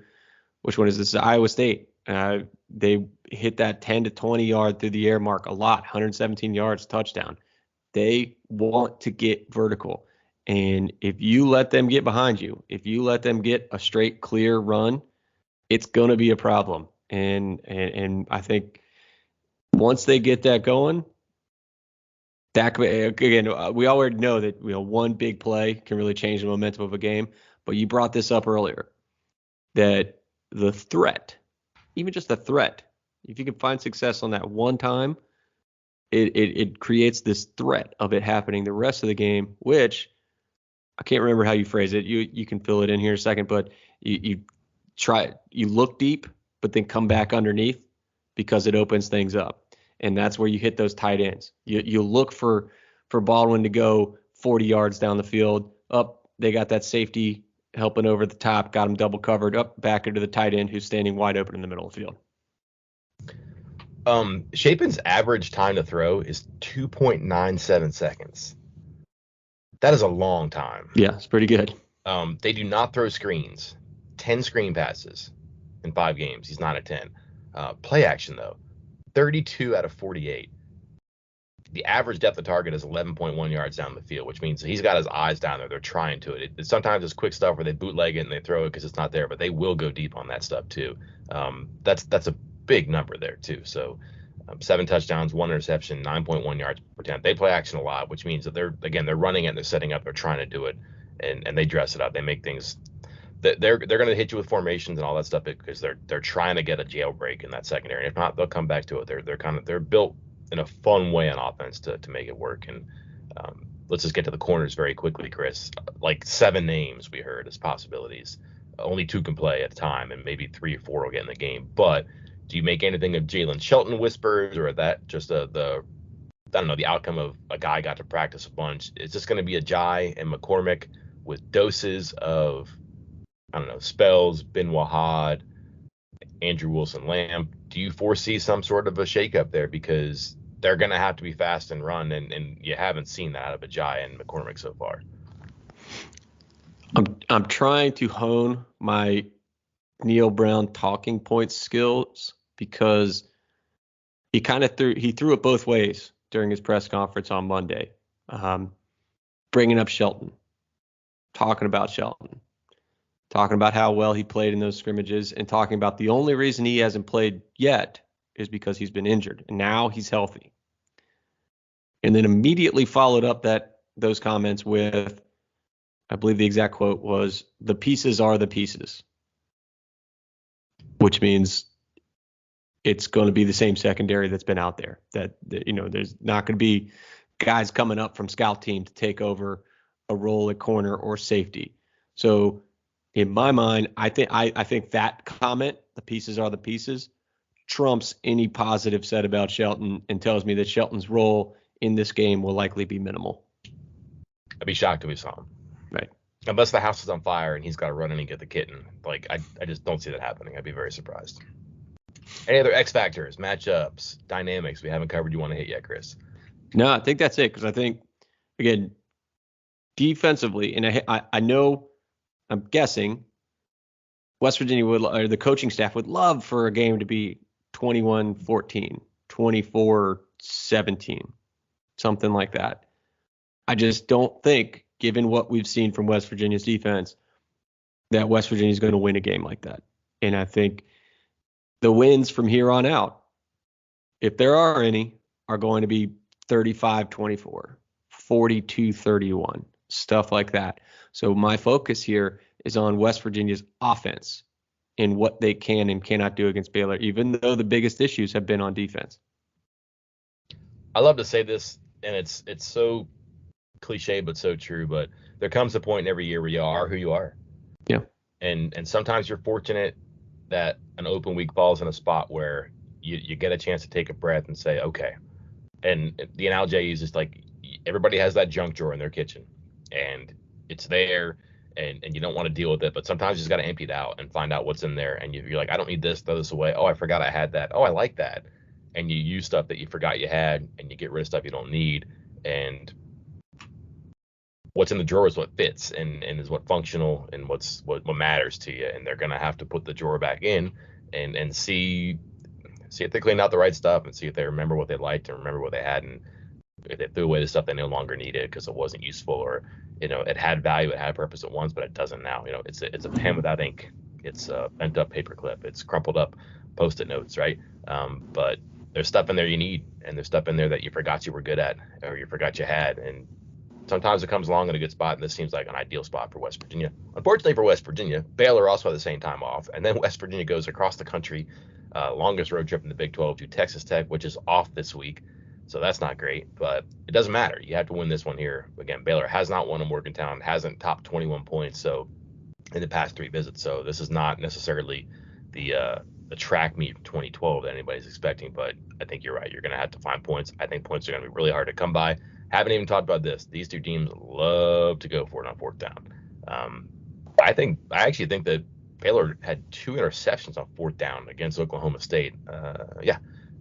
S2: which one is this? Iowa State. They hit that 10 to 20 yard through the air mark a lot, 117 yards, touchdown. They want to get vertical. And if you let them get behind you, if you let them get a straight, clear run, it's going to be a problem. And I think once they get that going, that again, we already know that one big play can really change the momentum of a game. But you brought this up earlier, that the threat, even just the threat, if you can find success on that one time, it creates this threat of it happening the rest of the game, which I can't remember how you phrase it. You can fill it in here in a second, but you look deep, but then come back underneath because it opens things up. And that's where you hit those tight ends. You look for Baldwin to go 40 yards down the field. Up, they got that safety helping over the top, got him double covered, up back into the tight end who's standing wide open in the middle of the field.
S3: Shapen's average time to throw is 2.97 seconds. That is a long time.
S2: Yeah, it's pretty good.
S3: They do not throw screens. 10 screen passes in 5 games. He's 9 of 10. Play action, though, 32 out of 48. The average depth of target is 11.1 yards down the field, which means he's got his eyes down there. They're trying to it. Sometimes it's quick stuff where they bootleg it and they throw it because it's not there, but they will go deep on that stuff too. That's a big number there too. So 7 touchdowns, 1 interception, 9.1 yards per attempt. They play action a lot, which means that they're running it and they're setting up, they're trying to do it, and they dress it up. They make things. They're going to hit you with formations and all that stuff because they're trying to get a jailbreak in that secondary. And if not, they'll come back to it. They're built in a fun way on offense to make it work. And let's just get to the corners very quickly, Chris. Like 7 names we heard as possibilities. Only 2 can play at a time, and maybe 3 or 4 will get in the game. But do you make anything of Jalen Shelton whispers, or that just the outcome of a guy got to practice a bunch? Is this going to be a Jai and McCormick with doses of Spells, Ben Wahad, Andrew Wilson-Lamb? Do you foresee some sort of a shakeup there, because they're going to have to be fast and run, and you haven't seen that out of a Jai and McCormick so far?
S2: I'm trying to hone my Neil Brown talking point skills, because he threw it both ways during his press conference on Monday, bringing up Shelton, talking about Shelton, talking about how well he played in those scrimmages, and talking about the only reason he hasn't played yet is because he's been injured, and now he's healthy. And then immediately followed up those comments with, I believe the exact quote was, "The pieces are the pieces," which means it's going to be the same secondary that's been out there. That there's not going to be guys coming up from scout team to take over a role at corner or safety. So in my mind, I think that comment, "the pieces are the pieces," trumps any positive said about Shelton, and tells me that Shelton's role in this game will likely be minimal.
S3: I'd be shocked if we saw him.
S2: Right.
S3: Unless the house is on fire and he's got to run in and get the kitten. Like, I just don't see that happening. I'd be very surprised. Any other X factors, matchups, dynamics we haven't covered you want to hit yet, Chris?
S2: No, I think that's it, because I think, again, defensively, and I know, I'm guessing West Virginia or the coaching staff would love for a game to be 21-14, 24-17, something like that. I just don't think, given what we've seen from West Virginia's defense, that West Virginia is going to win a game like that. And I think the wins from here on out, if there are any, are going to be 35-24, 42-31, stuff like that. So my focus here is on West Virginia's offense and what they can and cannot do against Baylor, even though the biggest issues have been on defense.
S3: I love to say this, and it's so cliche but so true, but there comes a point in every year where you are who you are.
S2: Yeah.
S3: And sometimes you're fortunate that an open week falls in a spot where you get a chance to take a breath and say, okay. And the analogy I use is like, everybody has that junk drawer in their kitchen, and it's there, and you don't want to deal with it, but sometimes you just got to empty it out and find out what's in there. And you're like, I don't need this, throw this away. Oh, I forgot I had that. Oh, I like that. And you use stuff that you forgot you had, and you get rid of stuff you don't need. And what's in the drawer is what fits and is what functional and what matters to you. And they're going to have to put the drawer back in and see if they clean out the right stuff, and see if they remember what they liked and remember what they hadn't. If they threw away the stuff they no longer needed because it wasn't useful, or it had value, it had purpose at once, but it doesn't now. It's a pen without ink. It's a bent up paper clip. It's crumpled up Post-it notes, right? But there's stuff in there you need, and there's stuff in there that you forgot you were good at or you forgot you had. And sometimes it comes along in a good spot, and this seems like an ideal spot for West Virginia. Unfortunately for West Virginia, Baylor also had the same time off, and then West Virginia goes across the country, longest road trip in the Big 12 to Texas Tech, which is off this week. So that's not great, but it doesn't matter. You have to win this one here. Again, Baylor has not won in Morgantown, hasn't topped 21 points so in the past 3 visits. So this is not necessarily the track meet from 2012 that anybody's expecting, but I think you're right. You're going to have to find points. I think points are going to be really hard to come by. Haven't even talked about this. These two teams love to go for it on 4th down. I actually think that Baylor had 2 interceptions on 4th down against Oklahoma State.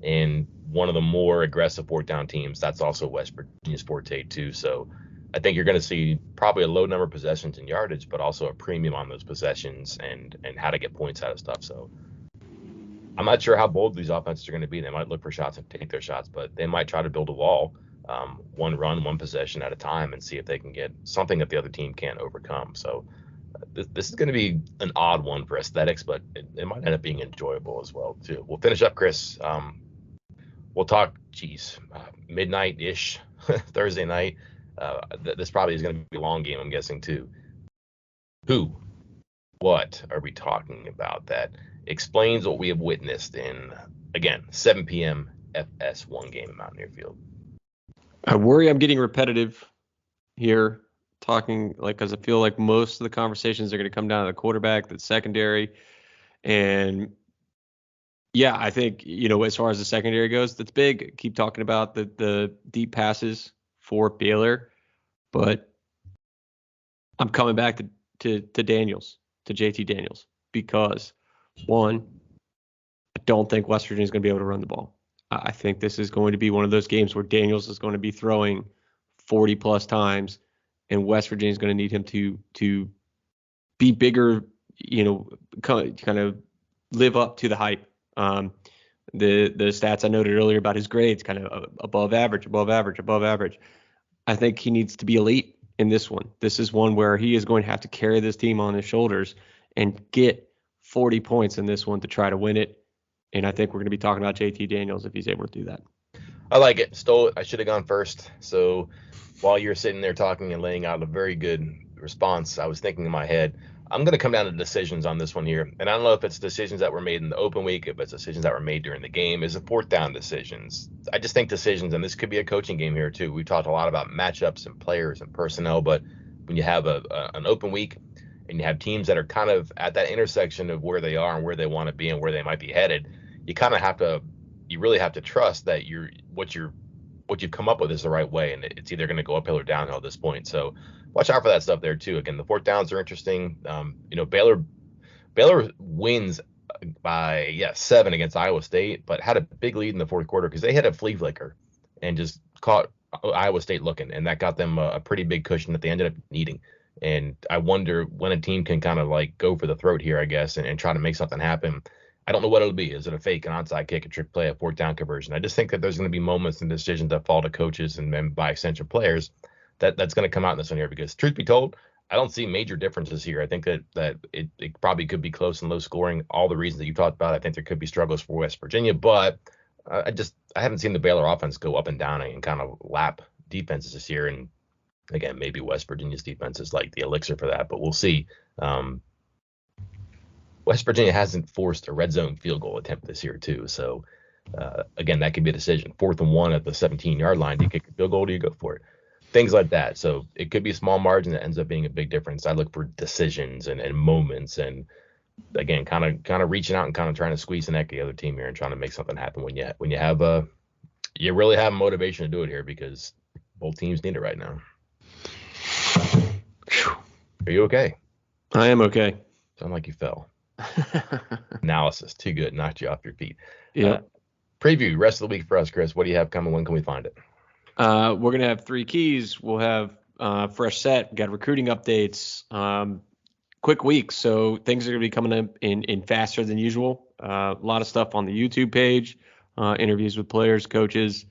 S3: And one of the more aggressive 4th down teams. That's also West Virginia's forte too. So I think you're going to see probably a low number of possessions and yardage, but also a premium on those possessions and how to get points out of stuff. So I'm not sure how bold these offenses are going to be. They might look for shots and take their shots, but they might try to build a wall, one run, one possession at a time, and see if they can get something that the other team can't overcome. So this is going to be an odd one for aesthetics, but it might end up being enjoyable as well too. We'll finish up, Chris. We'll talk, midnight-ish Thursday night. This probably is going to be a long game, I'm guessing, too. What are we talking about that explains what we have witnessed in, again, 7 p.m. FS1 game at Mountaineer Field?
S2: I worry I'm getting repetitive here, talking because I feel like most of the conversations are going to come down to the quarterback, the secondary, and yeah, I think, as far as the secondary goes, that's big. Keep talking about the deep passes for Baylor, but I'm coming back to Daniels, to JT Daniels, because one, I don't think West Virginia is going to be able to run the ball. I think this is going to be one of those games where Daniels is going to be throwing 40 plus times, and West Virginia is going to need him to be bigger, kind of live up to the hype. The stats I noted earlier about his grades, kind of above average. I think he needs to be elite in this one. This is one where he is going to have to carry this team on his shoulders and get 40 points in this one to try to win it. And I think we're going to be talking about JT Daniels if he's able to do that.
S3: I like it. Stole it. I should have gone first. So while you're sitting there talking and laying out a very good response, I was thinking in my head, I'm going to come down to decisions on this one here. And I don't know if it's decisions that were made in the open week, if it's decisions that were made during the game. Is it 4th down decisions? I just think decisions, and this could be a coaching game here too. We talked a lot about matchups and players and personnel, but when you have an open week and you have teams that are kind of at that intersection of where they are and where they want to be and where they might be headed, you really have to trust that what you've come up with is the right way, and it's either going to go uphill or downhill at this point. So watch out for that stuff there too. Again, the 4th downs are interesting. Baylor wins by 7 against Iowa State, but had a big lead in the 4th quarter because they had a flea flicker and just caught Iowa State looking, and that got them a pretty big cushion that they ended up needing. And I wonder when a team can kind of like go for the throat here, I guess, and try to make something happen. I don't know what it'll be. Is it a fake, an onside kick, a trick play, a 4th down conversion? I just think that there's going to be moments and decisions that fall to coaches and then by extension players that's going to come out in this one here, because truth be told, I don't see major differences here. I think that it probably could be close and low scoring. All the reasons that you talked about, I think there could be struggles for West Virginia, but I haven't seen the Baylor offense go up and down and kind of lap defenses this year. And again, maybe West Virginia's defense is like the elixir for that, but we'll see. West Virginia hasn't forced a red zone field goal attempt this year too. So again, that could be a decision. 4th and 1 at the 17-yard line. Do you kick a field goal? Do you go for it? Things like that. So it could be a small margin that ends up being a big difference. I look for decisions and moments, and again, kind of reaching out and kind of trying to squeeze the neck of the other team here and trying to make something happen when you have you really have motivation to do it here, because both teams need it right now. Are you okay?
S2: I am okay.
S3: Sound like you fell. Analysis too good, knocked you off your feet.
S2: Yeah.
S3: Preview rest of the week for us, Chris. What do you have coming? When can we find it?
S2: We're gonna have 3 keys. We'll have fresh set. We got recruiting updates. Quick week, so things are gonna be coming up in faster than usual. A lot of stuff on the YouTube page. Interviews with players, coaches.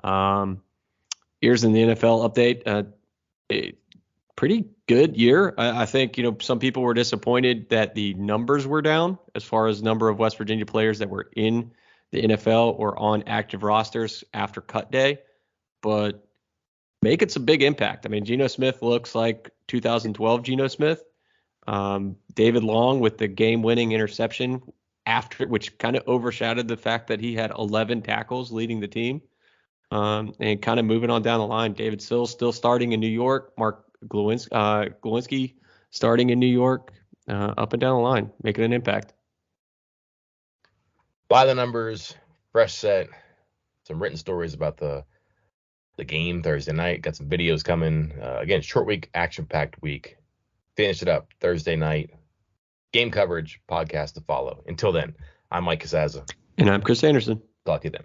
S2: Ears in the NFL update. Pretty good year. I think, some people were disappointed that the numbers were down as far as number of West Virginia players that were in the NFL or on active rosters after cut day, but making some big impact. I mean, Geno Smith looks like 2012 Geno Smith. David Long with the game-winning interception which kind of overshadowed the fact that he had 11 tackles leading the team. And kind of moving on down the line, David Sills still starting in New York. Mark Glowinski starting in New York. Up and down the line, making an impact.
S3: By the numbers, fresh set, some written stories about the game Thursday night. Got some videos coming. Again, short week, action-packed week. Finish it up Thursday night. Game coverage, podcast to follow. Until then, I'm Mike Casazza.
S2: And I'm Chris Anderson.
S3: Talk to you then.